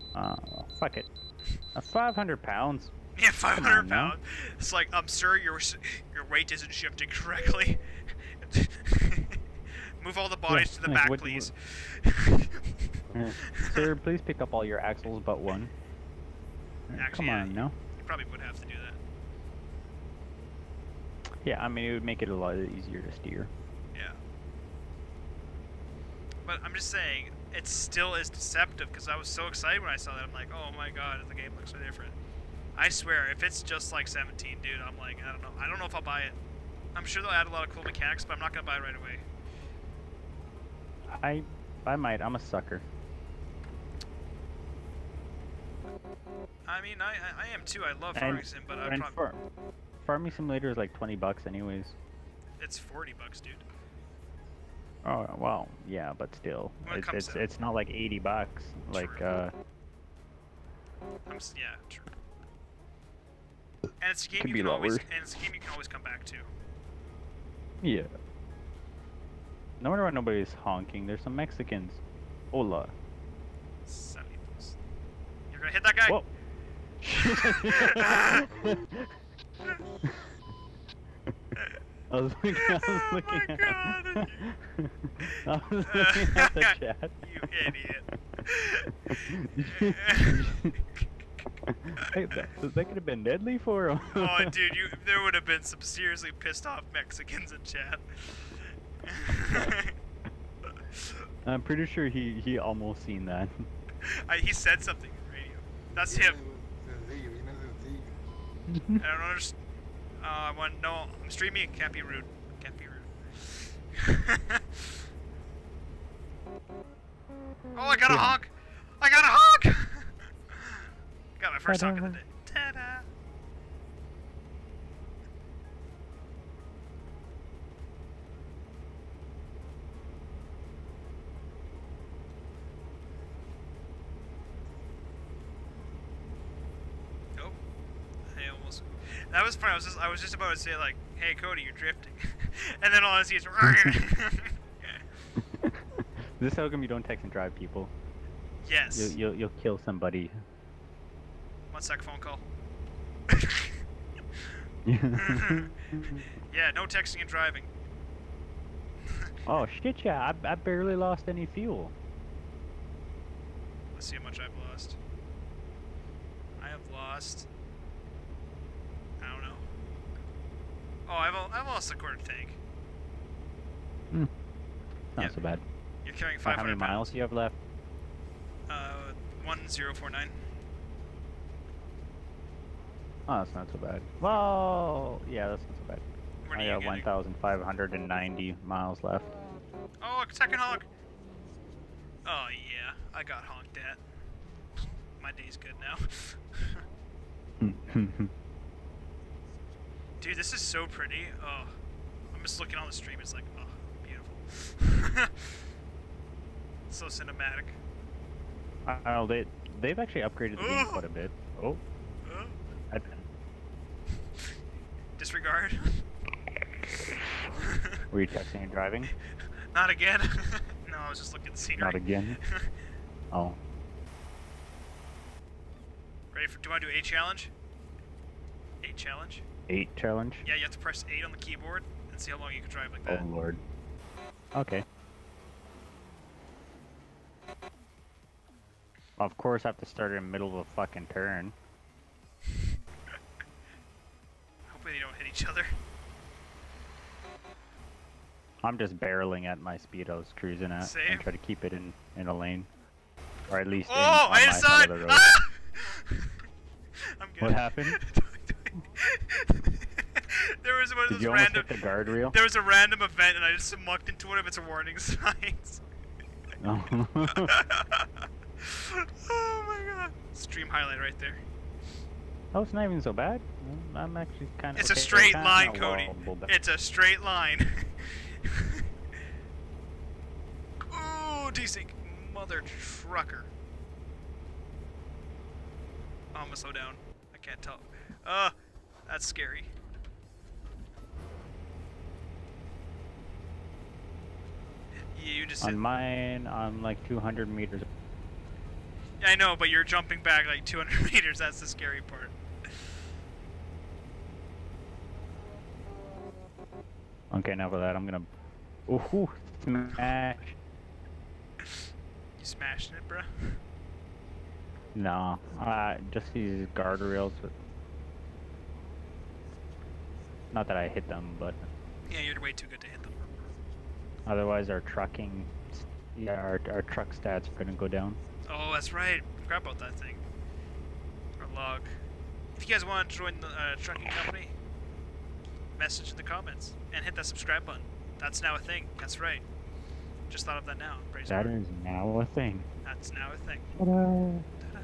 Fuck it. 500 pounds. Yeah, 500 now. pounds. It's like, sir, your weight isn't shifting correctly. Move all the bodies to the back, please. Sir, please pick up all your axles but one. Actually, Come on, yeah, no? You probably would have to do that. Yeah, I mean, it would make it a lot easier to steer. Yeah. But I'm just saying, it still is deceptive, because I was so excited when I saw that. I'm like, oh my god, the game looks so different. I swear, if it's just like 17, dude, I'm like, I don't know. I don't know if I'll buy it. I'm sure they'll add a lot of cool mechanics, but I'm not going to buy it right away. I might. I'm a sucker. I mean, I am too. I love Farming Sim, but I probably... Farming Simulator is like 20 bucks anyways. It's 40 bucks, dude. Oh, well, yeah, but still. It's not like 80 bucks. Like, yeah, true. And it's a game you can always come back to. Yeah. No wonder why nobody's honking. There's some Mexicans. Hola. Saludos. You're gonna hit that guy. Whoa. I was looking at the chat. You idiot. That could have been deadly for him. Oh, dude, there would have been some seriously pissed off Mexicans in chat. I'm pretty sure he almost seen that. He said something on the radio. That's him. I don't understand. No, I'm streaming. Can't be rude. Can't be rude. Oh, I got a honk! I got a honk! Got my first honk of the day. Ta-da! That was funny. I was just about to say like, "Hey Cody, you're drifting," and then all I see is. This is how come you don't text and drive people. Yes. You'll kill somebody. 1 sec, phone call. Yeah. Yeah, no texting and driving. Oh shit! Yeah, I barely lost any fuel. Let's see how much I've lost. I have lost. I don't know. Oh, I've lost a quarter tank. Not Yeah. so bad. You're carrying How 500 many miles do you have left? 1049. Oh, that's not so bad. Well, yeah, that's not so bad. What are I you got getting? 1,590 miles left. Oh, a second honk. Oh yeah, I got honked at. My day's good now. Dude, this is so pretty. Oh, I'm just looking on the stream. It's like, oh, beautiful. So cinematic. I don't know, they've actually upgraded the game quite a bit. Oh, Oh, I, disregard. were you texting and driving? Not again. No, I was just looking at the scenery. Not again. Oh, Ready for? Do you want to do a challenge? 8 challenge. 8 challenge. Yeah, you have to press 8 on the keyboard and see how long you can drive like Oh that. lord. Okay. Of course, I have to start in the middle of a fucking turn. Hopefully they don't hit each other. I'm just barreling at my speed I was cruising at Same. and try to keep it in a lane, or at least Oh, on I my hit side side! of the road. Ah! I'm good. What happened? There was one of Did those you almost random. hit the guardrail? There was a random event, and I just mucked into one of its warning signs. No. Oh my god! Stream highlight right there. Oh, it's not even so bad. I'm actually kind of. It's a straight line, Cody. It's a straight line. Ooh, desync, mother trucker. Oh, I'm gonna slow down. I can't tell. That's scary. You just. On mine, I'm like 200 meters. Yeah, I know, but you're jumping back like 200 meters. That's the scary part. Okay, now for that, I'm gonna. Ooh, smash. You smashing it, bruh? No, just these guardrails. Not that I hit them, but Yeah, you're way too good to hit them. otherwise our trucking, yeah, our truck stats are gonna go down. Oh, that's right. Forgot about that thing. Our log. If you guys want to join the trucking company, message in the comments and hit that subscribe button. That's now a thing. That's right. Just thought of that now. Praise the That Lord. is now a thing. That's now a thing. Ta-da. Ta-da.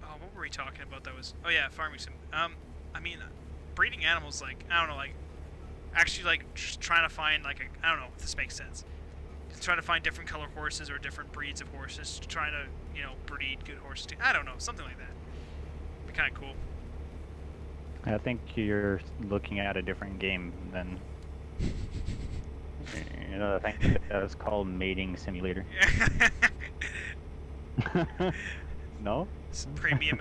Oh, what were we talking about? That was. Oh yeah, farming sim. I mean, breeding animals. Like I don't know. Like actually, like just trying to find like a. I don't know if this makes sense. Just trying to find different color horses or different breeds of horses. Trying to breed good horses. Too. I don't know. Something like that. Be kind of cool. I think you're looking at a different game than. I think that was called Mating Simulator. No? It's premium,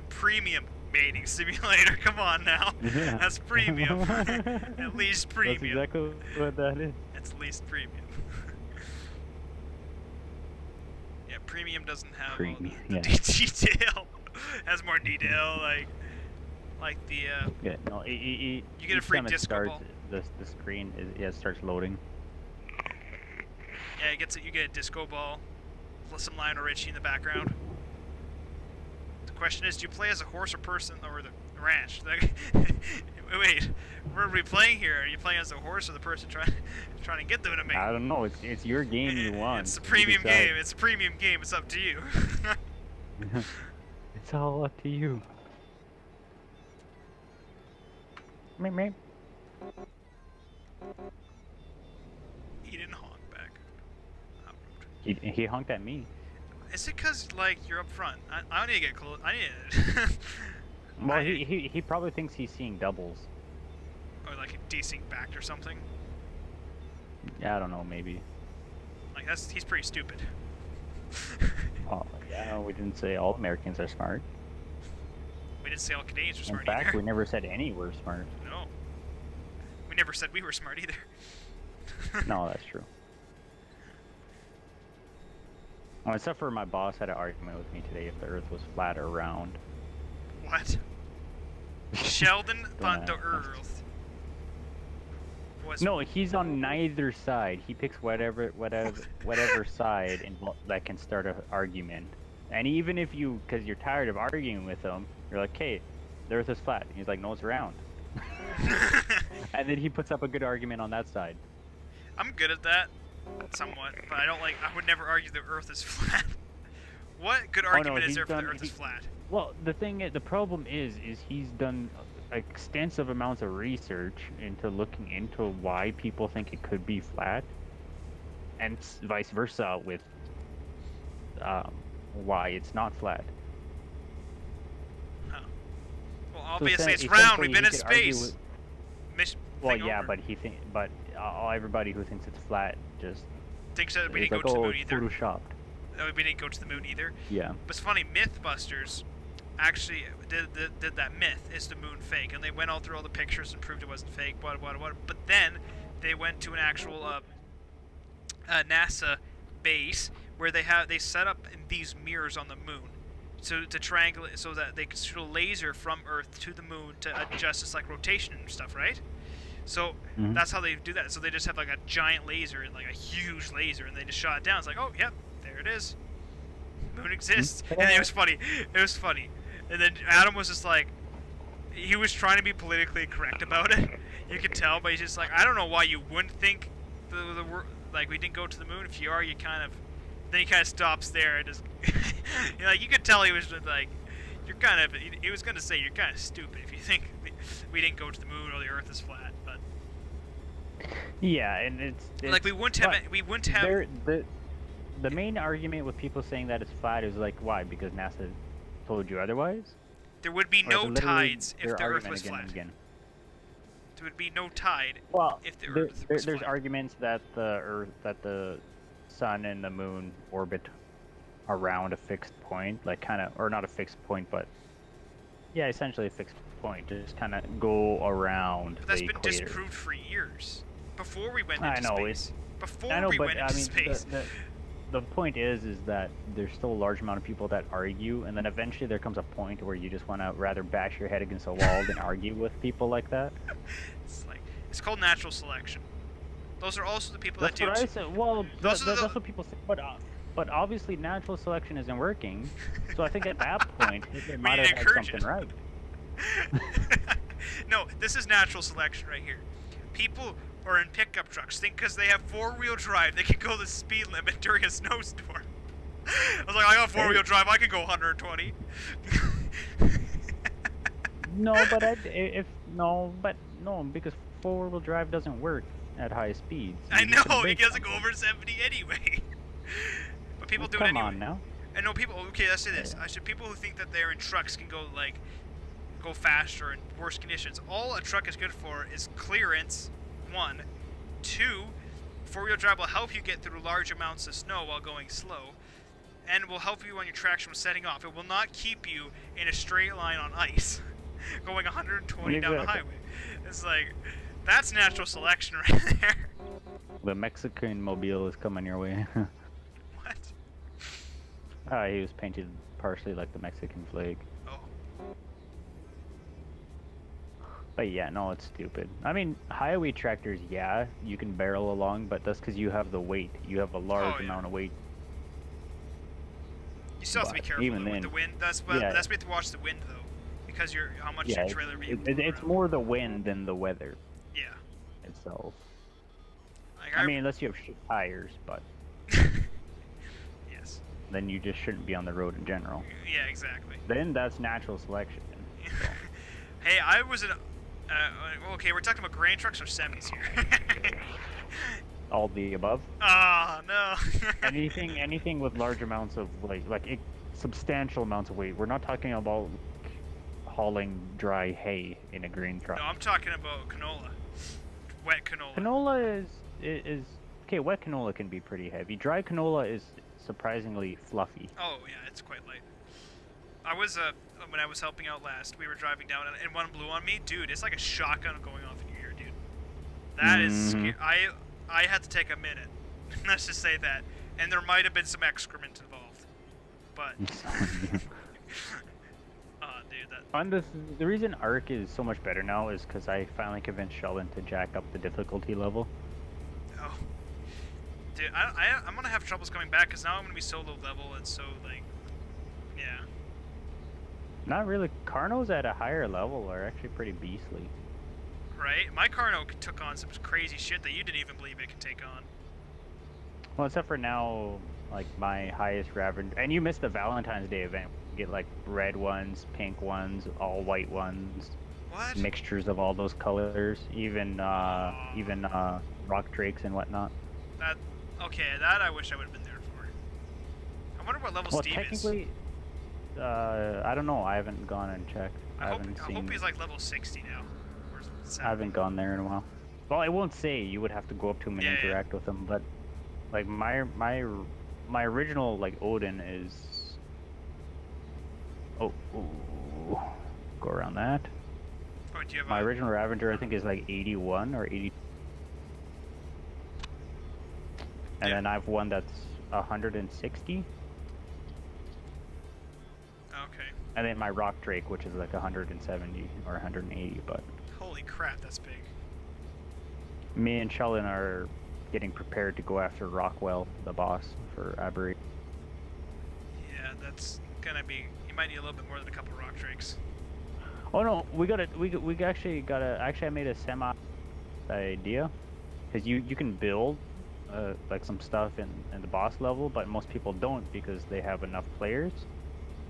premium mating simulator. Come on now, Yeah. that's premium. At least premium. That's exactly what that is. It's least premium. Yeah, premium doesn't have all Premium, the yeah. detail. Has more detail, like the. Yeah, no, You get a each free time it disco starts, ball. the screen starts loading. Yeah, you get a disco ball, plus some Lionel Richie in the background. The question is, do you play as a horse or person, or the ranch? Like, wait, what are we playing here? Are you playing as a horse or the person trying to get them to make? I don't know. It's your game you want. It's a You premium decide. game. It's a premium game. It's up to you. It's all up to you. Meep, meep. He didn't honk back. How rude. He honked at me. Is it because, like, you're up front? I don't need to get close. I need to... Well, he probably thinks he's seeing doubles. Or, like, desync back or something. Yeah, I don't know, maybe. Like, he's pretty stupid. Oh, yeah, we didn't say all Americans are smart. We didn't say all Canadians were In smart fact, either. we never said any were smart. No. We never said we were smart either. No, that's true. Well, except for my boss had an argument with me today if the Earth was flat or round. What? Sheldon thought the Don't ask. Earth was... No, he's on neither side. He picks whatever side that can start an argument. And even if because you're tired of arguing with him, you're like, "Hey, the Earth is flat." He's like, "No, it's round." And then he puts up a good argument on that side. I'm good at that, somewhat, but I would never argue the Earth is flat. What good argument is there for the Earth is flat? Well, the problem is he's done extensive amounts of research into looking into why people think it could be flat, and vice versa with why it's not flat. Huh. Well, So obviously it's round. We've been in he could argue space. Well, Thing yeah, over. but everybody who thinks it's flat just Thinks that we is didn't like, go to the "Oh, moon it's either. photoshopped." That we didn't go to the moon either. Yeah. But it's funny, Mythbusters actually did that myth, is the moon fake? And they went all through all the pictures and proved it wasn't fake, what. But then they went to an actual NASA base where they set up these mirrors on the moon to triangulate, so that they could shoot a laser from Earth to the moon to adjust its like rotation and stuff, right? So that's how they do that. So they just have like a giant laser and like a huge laser, and they just shot it down. It's like, oh, yep, there it is. Moon exists. And it was funny. It was funny. And then Adam was just like, he was trying to be politically correct about it. You could tell, but he's just like, I don't know why you wouldn't think like we didn't go to the moon. If you are, you kind of. Then he kind of stops there and just, you could tell he was just like, you're kind of. He was gonna say you're kind of stupid if you think we didn't go to the moon or the Earth is flat. But Yeah, and it's like we wouldn't have. The main argument with people saying that it's flat is like, why? Because NASA told you otherwise? There would be Or no literally tides if their the Earth argument was again flat. and again? There would be no tide Well, if the Earth was there's flat. arguments that the sun and the moon orbit around a fixed point, like kind of, or not a fixed point, but yeah, essentially a fixed point, just kind of go around But that's the been equator. disproved for years. Before we went I into know, space. Before I know, we but went I into mean, space. the point is that there's still a large amount of people that argue, and then eventually there comes a point where you just want to rather bash your head against a wall than argue with people like that. It's called natural selection. Those are also the people That's that what do. I said. Well, Those are the- that's what people say. But obviously natural selection isn't working. So I think at that point, they might need have had encourage something it. right. No, this is natural selection right here. People are in pickup trucks think because they have four-wheel drive they can go the speed limit during a snowstorm. I was like, I got four-wheel drive, I can go 120. No, but no, because four-wheel drive doesn't work at high speeds. I You just know, it break doesn't go something. over 70 anyway. But people do it Come anyway. on now. I know people. Okay, let's say this. I said people who think that they're in trucks can go faster in worse conditions. All a truck is good for is clearance. 1, 2, four-wheel drive will help you get through large amounts of snow while going slow, and will help you on your traction when setting off. It will not keep you in a straight line on ice, going 120 down the Exactly. highway. It's like that's natural selection right there. The Mexican mobile is coming your way. What? He was painted partially like the Mexican flag. Oh. But yeah, no, it's stupid. I mean, highway tractors, yeah, you can barrel along, but that's because you have the weight. You have a large yeah. amount of weight. You still have to be But careful even with then, the wind. That's yeah. we have to watch the wind though, because how much Yeah, your trailer be able to it's run. more the wind than the weather Yeah. itself. Like, I mean, unless you have shit tires, but yes. then you just shouldn't be on the road in general. Yeah, exactly. Then that's natural selection. So. Hey, I was in. Okay, we're talking about grain trucks or semis here. all the above. Ah, no. Anything with large amounts of substantial amounts of weight. We're not talking about hauling dry hay in a green truck. No, I'm talking about canola. Wet canola. Canola is okay. Wet canola can be pretty heavy. Dry canola is surprisingly fluffy. Oh, yeah, it's quite light. I was, when I was helping out last, we were driving down, and one blew on me. Dude, it's like a shotgun going off in your ear, dude. That is I had to take a minute. Let's just say that. And there might have been some excrement involved. But... dude, the reason Ark is so much better now is because I finally convinced Sheldon to jack up the difficulty level. Oh. Dude, I'm gonna have troubles coming back, because now I'm gonna be so low level and so, like... Yeah. Not really. Carnos at a higher level are actually pretty beastly. Right? My Carno took on some crazy shit that you didn't even believe it could take on. Well, except for now, like, my highest Ravager... And you missed the Valentine's Day event. You get, like, red ones, pink ones, all white ones. What? Mixtures of all those colors. Even rock drakes and whatnot. Okay, that I wish I would have been there for. I wonder what level Steve technically, is. I don't know. I haven't gone and checked. I hope he's like level 60 now. I haven't gone there in a while. Well, I won't say. You would have to go up to him and interact with him. But like my original like Odin is. Oh, go around that. Oh, do you have my original Ravager I think is like 81 or 80. And then I've one that's 160. Okay. And then my Rock Drake, which is like 170 or 180, but... Holy crap, that's big. Me and Sheldon are getting prepared to go after Rockwell, the boss, for Aberry. Yeah, that's gonna be... You might need a little bit more than a couple Rock Drakes. Oh no, we actually got a... Actually, I made a semi-idea. Because you can build... like some stuff in the boss level, but most people don't because they have enough players.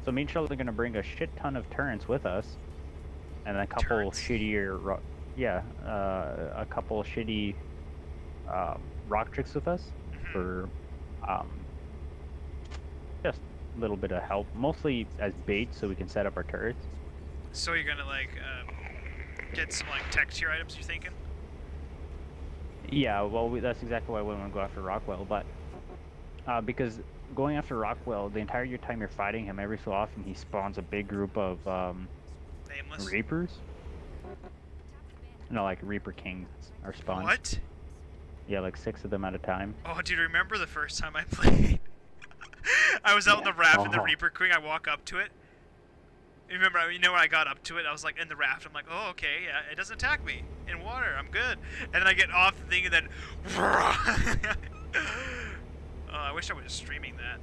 So me and Sheldon are gonna bring a shit ton of turrets with us, and a couple shittier, a couple shitty rock tricks with us for just a little bit of help, mostly as bait so we can set up our turrets. So you're gonna like get some like tech tier items, you're thinking? Yeah, well, that's exactly why we want to go after Rockwell, but because going after Rockwell, the entire time you're fighting him, every so often he spawns a big group of Nameless? Reapers. No, like Reaper Kings are spawned. What? Yeah, like 6 of them at a time. Oh, dude, remember the first time I played? I was out in the raft and the Reaper Queen, I walk up to it. Remember, you know when I got up to it, I was like in the raft, I'm like, oh, okay, yeah, it doesn't attack me. In water, I'm good. And then I get off the thing and then... I wish I was streaming that.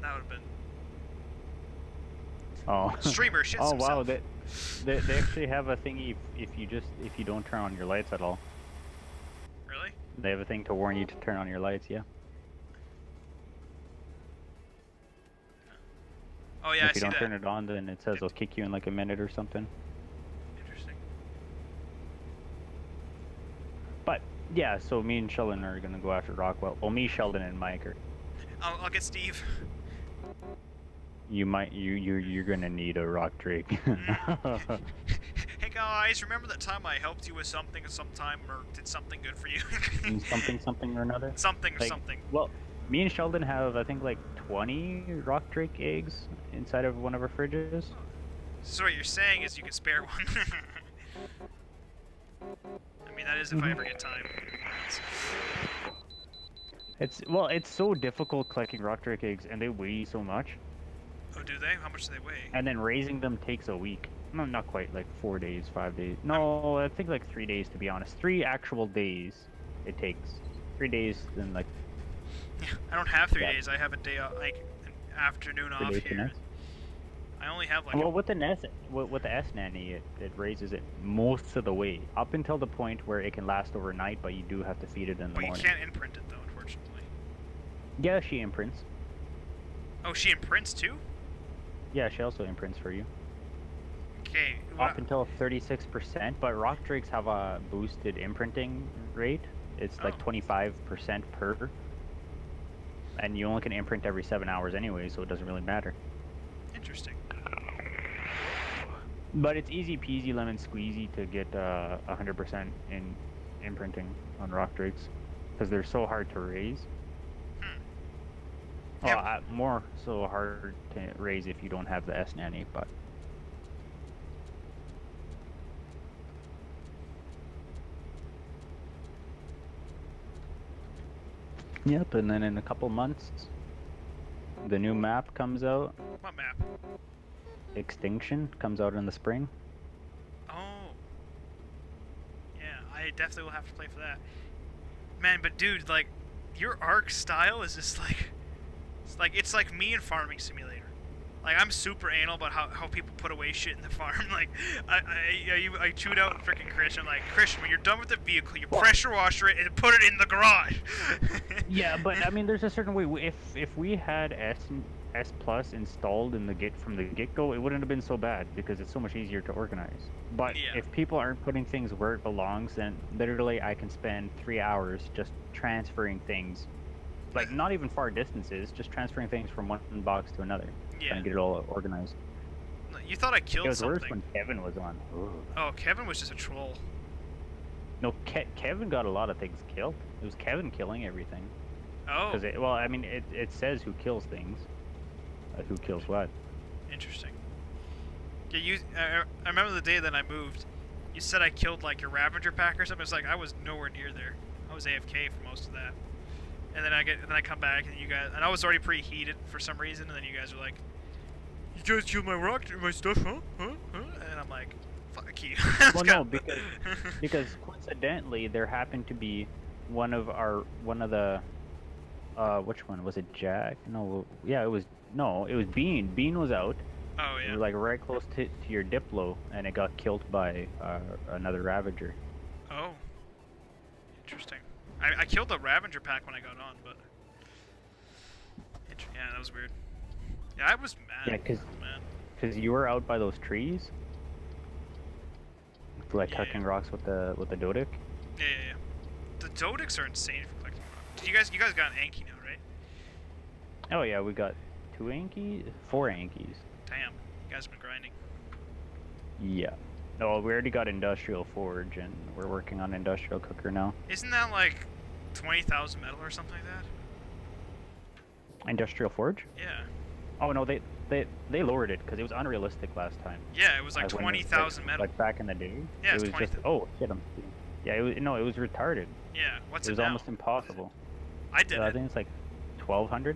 That would have been... Oh. Streamer shits oh, wow, himself. they actually have a thingy if you don't turn on your lights at all. Really? They have a thing to warn you to turn on your lights, yeah. Oh yeah, if you don't turn it on, then it says they'll kick you in like a minute or something. Interesting. But yeah, so me and Sheldon are gonna go after Rockwell. Well, me, Sheldon, and Mike are. I'll get Steve. You're gonna need a Rock Drake. Hey guys, remember that time I helped you with something sometime or did something good for you? something or another. Something. Well, me and Sheldon have I think like 20 Rock Drake eggs inside of one of our fridges. So what you're saying is you can spare one. I mean, that is if I ever get time. It's so difficult collecting Rock Drake eggs, and they weigh so much. Oh, do they? How much do they weigh? And then raising them takes a week. No, not quite, like 4 days, 5 days. No, I think like 3 days to be honest. 3 actual days it takes. 3 days, then like... Yeah, I don't have 3 days. I have a day off, like an afternoon off here. I only have like. Well, with the S Nanny, it raises it most of the way up until the point where it can last overnight, but you do have to feed it in the morning. But you can't imprint it though, unfortunately. Yeah, she imprints. Oh, she imprints too? Yeah, she also imprints for you. Okay. Up until 36%, but Rock Drakes have a boosted imprinting rate. It's like Oh. 25% per, and you only can imprint every 7 hours anyway, so it doesn't really matter. Interesting. But it's easy peasy lemon squeezy to get 100% in imprinting on rock drakes because they're so hard to raise. Hmm. Well, Yeah. more so hard to raise if you don't have the S nanny, but. Yep, and then in a couple months, the new map comes out. What map? Extinction comes out in the spring. Oh. Yeah, I definitely will have to play for that. Man, but dude, like, your Ark style is just like, it's like me in Farming Simulator. Like, I'm super anal about how people put away shit in the farm. Like, I chewed out freaking Christian. I'm like, Christian, when you're done with the vehicle, you pressure washer it and put it in the garage. Yeah, but I mean, there's a certain way. If we had S Plus installed in the from the get go, it wouldn't have been so bad because it's so much easier to organize. But Yeah. if people aren't putting things where it belongs, then literally I can spend 3 hours just transferring things, like not even far distances, just transferring things from one box to another, Yeah. trying to get it all organized. You thought I It killed was worse something. when Kevin was on. Ugh. Oh, Kevin was just a troll. No, Kevin got a lot of things killed. It was Kevin killing everything. Oh, Because well, I mean, it says who kills things, who kills what. interesting. Yeah, I remember the day that I moved. You said I killed like your Ravager pack or something. It's like I was nowhere near there. I was AFK for most of that. And then I come back and you guys, and I was already pretty heated for some reason. And then you guys were like, "You guys killed my rock, my stuff, huh? And I'm like, "Fuck you." Well, no, because coincidentally there happened to be one of the which one was it? Jack? No, yeah, it was Bean. Bean was out. Oh It yeah. was like right close to your Diplo, and it got killed by another Ravager. Oh. Interesting. I killed the Ravager pack when I got on, but yeah, that was weird. Yeah, I was mad. Yeah, 'cause- man. Because you were out by those trees, like Yeah. tucking rocks with the Dodic. Yeah. The Dodics are insane for collecting rock. Did you guys got an Anki now, right? Oh yeah, we got 4 Ankies. Damn, you guys have been grinding. Yeah. Oh, we already got Industrial Forge, and we're working on Industrial Cooker now. Isn't that like 20,000 metal or something like that? Industrial Forge? Yeah. Oh no, they lowered it because it was unrealistic last time. Yeah, it was like When 20,000 metal. Like back in the day. Yeah, it it's was 20. just shit. Yeah, it was retarded. Yeah, what's It it was now? almost impossible. I did I it. think it's like 1,200.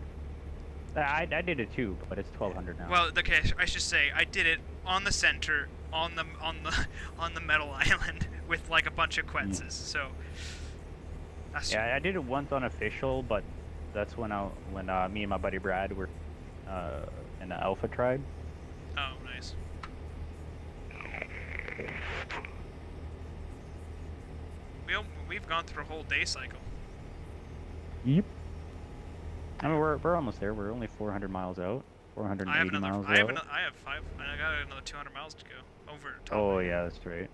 I did it too, but it's 1,200 now. Well, okay, I should say I did it on the center, on the metal island with like a bunch of Quetzes. So that's Yeah, I did it once on official, but that's when me and my buddy Brad were in the Alpha tribe. Oh, nice. We've gone through a whole day cycle. Yep. I mean, we're almost there. We're only 400 miles out. 480 miles out. I have 5. And I got another 200 miles to go over to top. Oh yeah, that's right.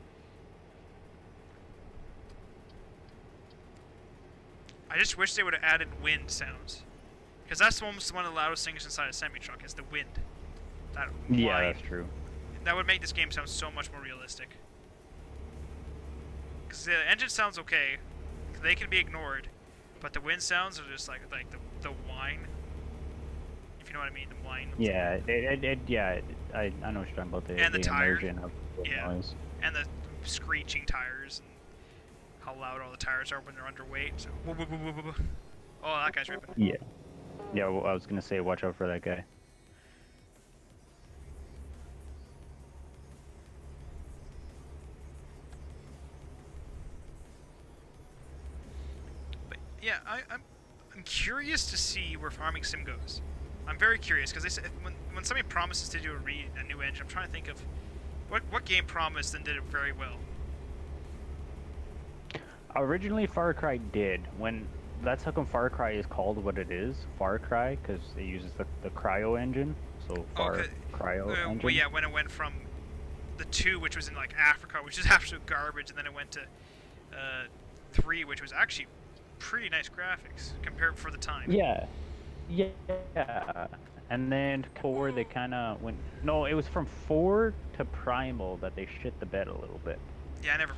I just wish they would have added wind sounds, because that's almost one of the loudest things inside a semi truck is the wind. That Yeah, whine. that's true. That would make this game sound so much more realistic. Because the engine sounds okay, they can be ignored, but the wind sounds are just like the whine. If you know what I mean, the whine. Yeah, I know what you're talking about. And the tire. immersion of the Yeah. noise. And the screeching tires, and how loud all the tires are when they're underweight. So, woo, woo, woo, woo, woo, woo. Oh, that guy's ripping. Yeah. Yeah, well, I was gonna say, watch out for that guy. But yeah, I'm curious to see where Farming Sim goes. I'm very curious because they said when somebody promises to do a new engine, I'm trying to think of what game promised and did it very well. Originally, Far Cry did. That's how come Far Cry is called what it is, Far Cry, because it uses the Cryo engine. So Far Cryo engine. Well, yeah, when it went from the 2, which was in like Africa, which is absolute garbage, and then it went to 3, which was actually pretty nice graphics compared for the time. Yeah, yeah. And then 4, they kind of went. No, it was from 4 to Primal that they shit the bed a little bit. Yeah, I never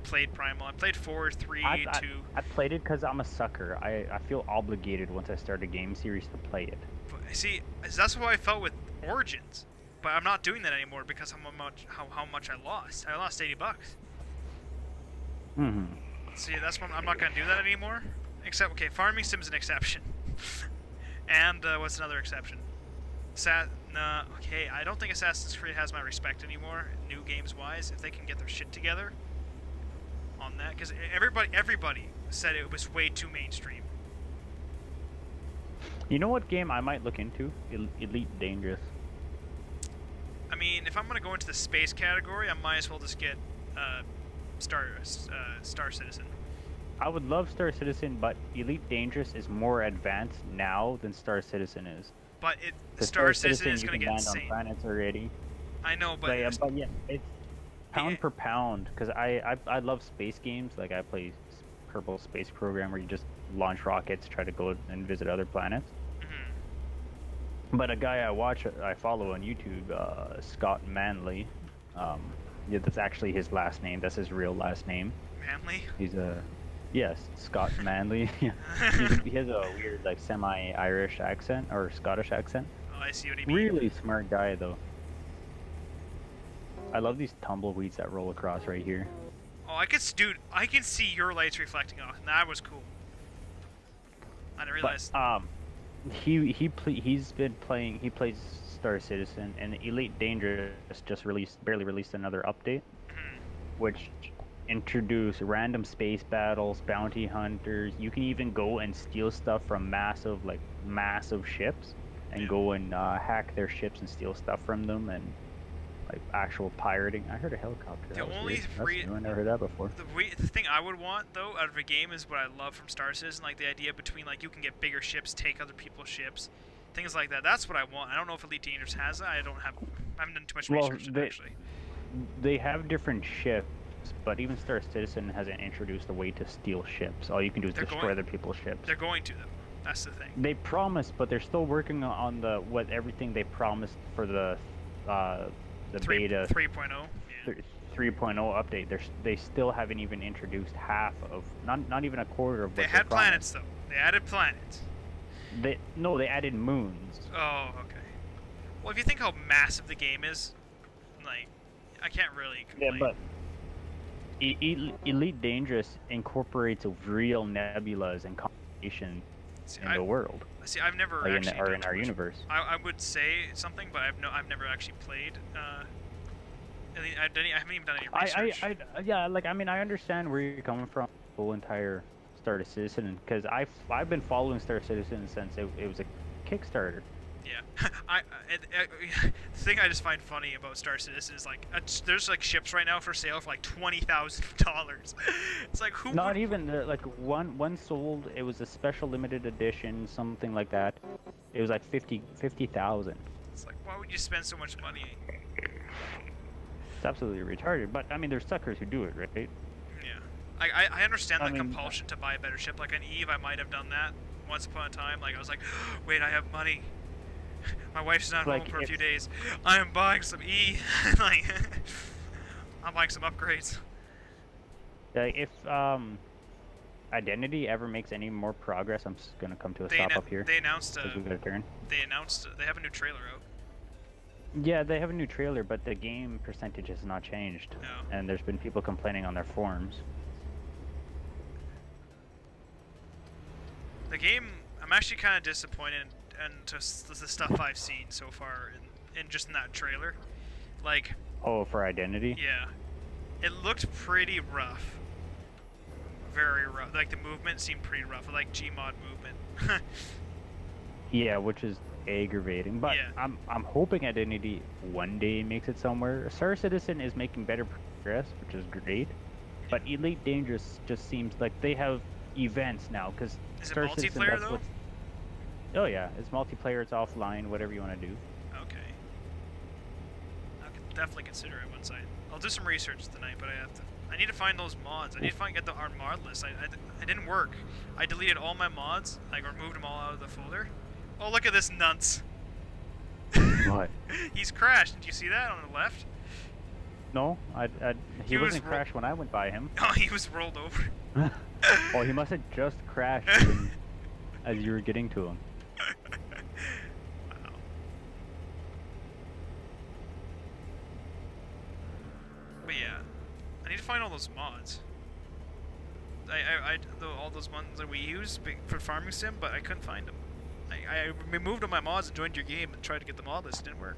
played Primal. I played 4, 3, 2. I played it because I'm a sucker. I feel obligated once I start a game series to play it. But, see, that's how I felt with Origins. But I'm not doing that anymore because how much I lost. I lost $80. Mm-hmm. See, that's when I'm not gonna do that anymore. Except, okay, Farming Sim's an exception. And what's another exception? Okay, I don't think Assassin's Creed has my respect anymore, new games wise. If they can get their shit together on that, because everybody said it was way too mainstream. You know what game I might look into? Elite Dangerous. I mean, if I'm gonna go into the space category, I might as well just get Star Citizen. I would love Star Citizen, but Elite Dangerous is more advanced now than Star Citizen is. But The Star Citizen is you gonna can get land on insane. planets already. I know, but But yeah, it's pound per pound. Because I love space games. Like I play Kerbal Space Program, where you just launch rockets, try to go and visit other planets. mhm. But a guy I follow on YouTube, Scott Manley. Yeah, that's actually his last name. That's his real last name. Manly. He's yes, Scott Manley. he has a weird like semi-Irish accent or Scottish accent. Oh, I see what he means. Really smart guy though. I love these tumbleweeds that roll across right here. Oh, dude, I can see your lights reflecting off, and that was cool. I didn't realize. But he's been playing. He plays Star Citizen, and Elite Dangerous just barely released another update, Mhm. which introduced random space battles, bounty hunters. You can even go and steal stuff from massive ships, and Yeah. go and hack their ships and steal stuff from them, and like actual pirating. I heard a helicopter. The That was only weird. free- That's new. I never heard that before. The thing I would want, though, out of a game is what I love from Star Citizen, like the idea between, like, you can get bigger ships, take other people's ships, things like that. That's what I want. I don't know if Elite Dangerous has that. I haven't done too much Well, research, actually. They have different ships, but even Star Citizen hasn't introduced a way to steal ships. All you can do is They're destroy going- other people's ships. They're going to, though. That's the thing. They promised, but they're still working on everything they promised for the beta 3.0. Yeah. 3.0 update. They still haven't even introduced half of, not even a quarter of what They they had promised. planets, though. They added planets. They added moons. Oh, okay. Well, if you think how massive the game is, like, I can't really Yeah, complain. but Elite Dangerous incorporates real nebulas and constellation See, in the world, I've never like actually in done our too much- universe. I would say something, but I've never actually played. I haven't even done any research. Yeah, like I mean, I understand where you're coming from. The whole entire Star Citizen, because I've been following Star Citizen since it was a Kickstarter. Yeah, the thing I just find funny about Star Citizen is like there's like ships right now for sale for like $20,000. It's like who? Not would- even like one sold. It was a special limited edition, something like that. It was like 50,000. It's like why would you spend so much money? It's absolutely retarded. But I mean, there's suckers who do it, right? Yeah, I understand I the mean, compulsion to buy a better ship. Like on Eve, I might have done that once upon a time. Like I was like, wait, I have money. My wife's not Like, home for a if- few days. I am buying some E. Like, I'm buying some upgrades. Like if Identity ever makes any more progress, I'm just gonna come to a They, stop anno- up here. they announced. 'Cause we got a turn. They announced. They have a new trailer out. Yeah, they have a new trailer, but the game percentage has not changed, No. and there's been people complaining on their forums. The game. I'm actually kind of disappointed in just the stuff I've seen so far in just in that trailer. Like, Oh, for Identity? yeah, it looked pretty rough. Very rough. Like the movement seemed pretty rough. Like Gmod movement. Yeah, which is aggravating. But Yeah. I'm hoping Identity one day makes it somewhere. Star Citizen is making better progress, which is great. But Elite Dangerous just seems like they have events now, because Is it Star Citizen, multiplayer, that's though? what's... Oh yeah, it's multiplayer, it's offline, whatever you want to do. Okay. definitely consider it once I'll do some research tonight, but I need to find those mods. I need to get our mod list. I didn't work. I deleted all my mods, like removed them all out of the folder. Oh, look at this nunce. What? He's crashed. Did you see that on the left? No, he He was wasn't crashed when I went by him. Oh, he was rolled over. Oh, he must have just crashed as you were getting to him. Wow. But yeah, I need to find all those mods. All those ones that we use for Farming Sim, but I couldn't find them. I removed all my mods and joined your game and tried to get the mod list. It didn't work.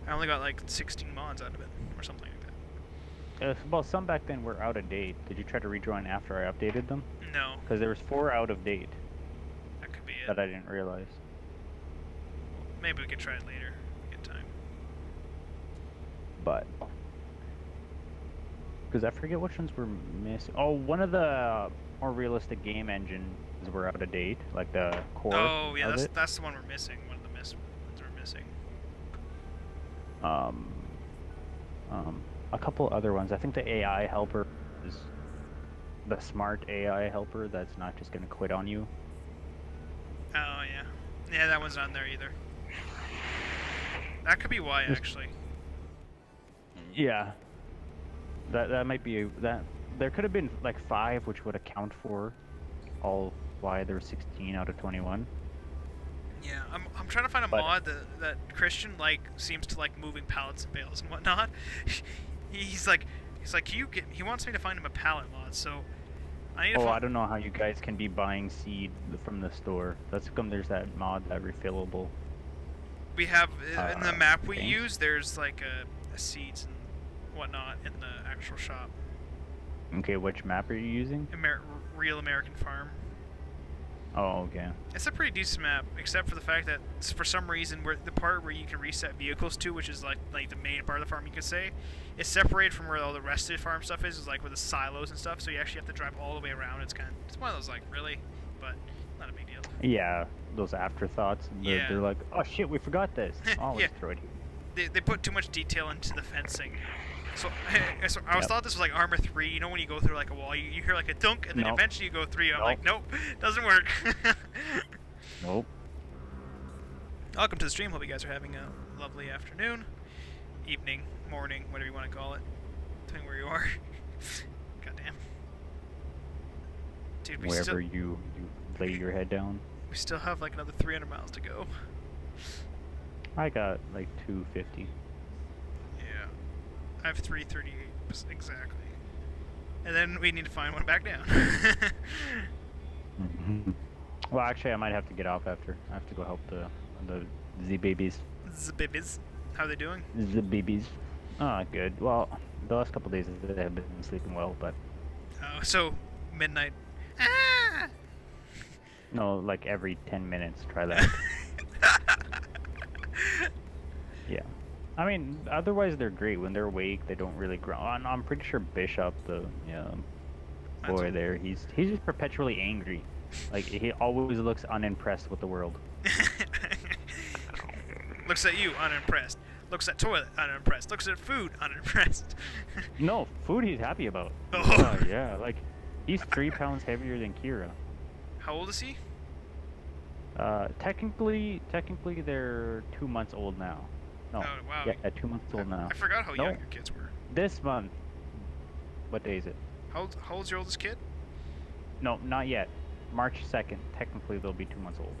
I only got like 16 mods out of it, or something like that. Well, some back then were out of date. Did you try to rejoin after I updated them? No, Because there was 4 out of date that could be it. that I didn't realize. Maybe we could try it later. Get time. But because I forget which ones were missing. Oh, one of the more realistic game engines were out of date, like the core. Oh yeah, of that's the one we're missing. One of the ones we're missing. A couple other ones. I think the AI helper is the smart AI helper that's not just gonna quit on you. Oh yeah, yeah, that one's not there either. That could be why actually. Yeah. That might be that. There could have been like 5, which would account for all why there were 16 out of 21. Yeah, I'm trying to find a But- mod that Christian seems to like moving pallets and bales and whatnot. he's like he wants me to find him a pallet mod, so I need to Oh, find. I don't know how you guys can be buying seed from the store. That's come. There's that mod, that refillable. We have in the map we things. use. There's like a seeds and whatnot in the actual shop. Okay, which map are you using? Real American Farm. Oh, okay. It's a pretty decent map, except for the fact that for some reason, the part where you can reset vehicles to, which is like the main part of the farm, you could say, is separated from where all the rest of the farm stuff is like with the silos and stuff. So you actually have to drive all the way around. It's one of those like really, but not a big deal. Yeah, those afterthoughts. Yeah. They're like, oh shit, we forgot this. Oh, let's Yeah. throw it here. They put too much detail into the fencing. So, so I Yep. thought this was like Armor 3. You know when you go through like a wall, you hear like a dunk, and then Nope. eventually you go 3. I'm Nope. like, nope, doesn't work. Nope. Welcome to the stream. Hope you guys are having a lovely afternoon, evening, morning, whatever you want to call it, depending where you are. Goddamn. Dude, Wherever you lay your head down. we still have like another 300 miles to go. I got like 250. Yeah. I have 338 exactly. And then we need to find one back down. Well, actually, I might have to get off after. I have to go help the Z babies. The babies. How are they doing? The babies. Ah, good. Well, the last couple days they have been sleeping well, but Oh, so midnight. Ah! no, like every 10 minutes. Try that. Yeah. I mean, otherwise they're great. When they're awake, they don't really growl. I'm pretty sure Bishop, the boy That's- there, he's just perpetually angry. Like he always looks unimpressed with the world. Looks at you, unimpressed. Looks at toilet, unimpressed. Looks at food, unimpressed. No, food he's happy about. Oh. Yeah, like he's 3 pounds heavier than Kira. How old is he? Technically they're 2 months old now. No. Oh, wow. Yeah, 2 months old now. I forgot how No. young your kids were. This month. What day is it? How old's your oldest kid? No, not yet. March 2nd. Technically they'll be 2 months old.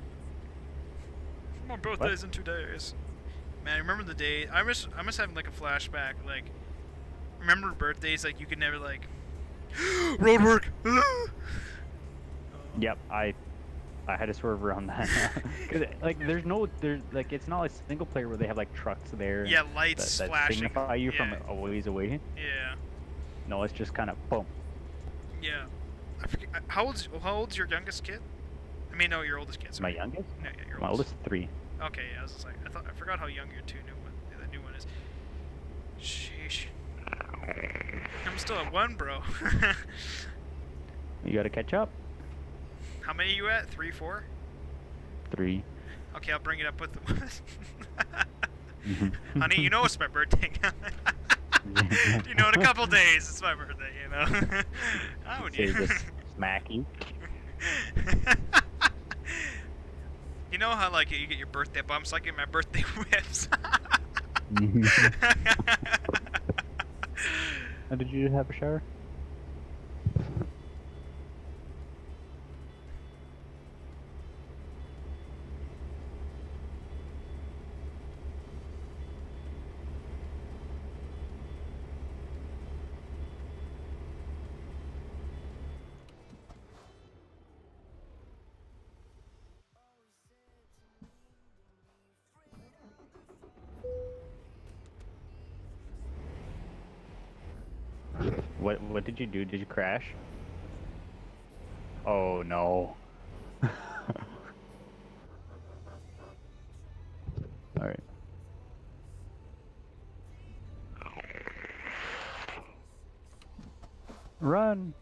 My birthday's in 2 days. Man, I remember the day. I must have like a flashback. Like, remember birthdays? Like you could never like. Road work. Yep, I had to swerve around that. 'Cause, like, there's like, it's not like single player where they have like trucks there. Yeah, lights that flashing. signify you Yeah. from a ways away. Yeah. No, it's just kind of boom. Yeah. I forget, how old's your youngest kid? I mean, no, your oldest kid. My Sorry. youngest? No, yeah, your My oldest 3. Okay, yeah, I was just like, I forgot how young your the new one is. Sheesh. I'm still at 1, bro. You gotta catch up. How many are you at? 3, 4? 3. Okay, I'll bring it up with the Honey, you know it's my birthday. You know, in a couple days it's my birthday. You know. How would Say you? this smack you. You know how like you get your birthday bumps? I get my birthday whips. Did you have a shower? What did you do? Did you crash? Oh no. Alright. Run!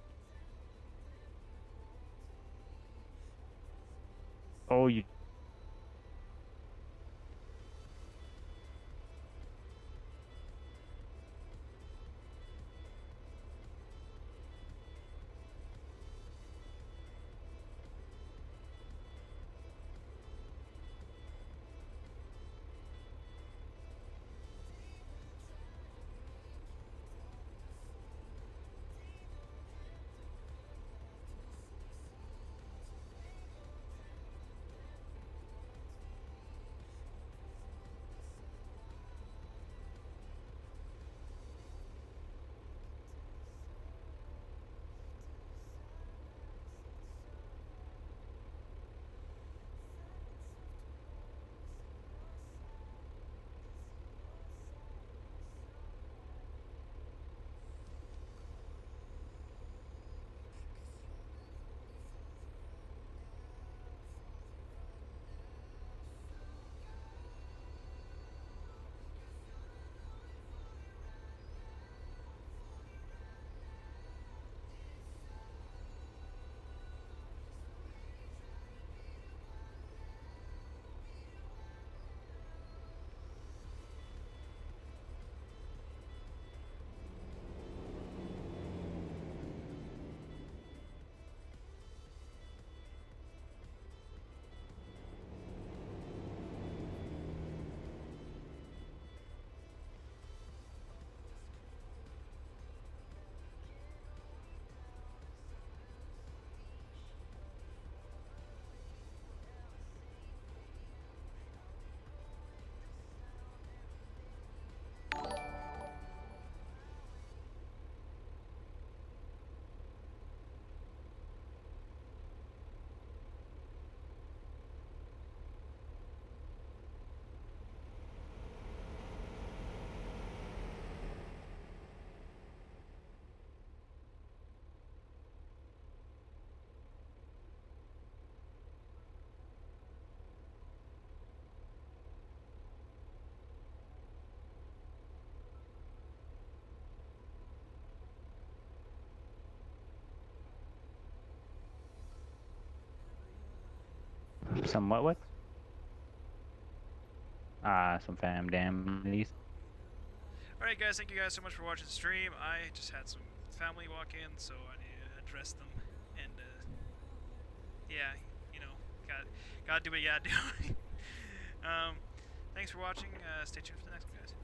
Oh, you. Somewhat what? Some fam damnies. Alright guys, thank you guys so much for watching the stream. I just had some family walk in, so I need to address them. And, yeah, you know, gotta do what you gotta do. Thanks for watching. Stay tuned for the next one, guys.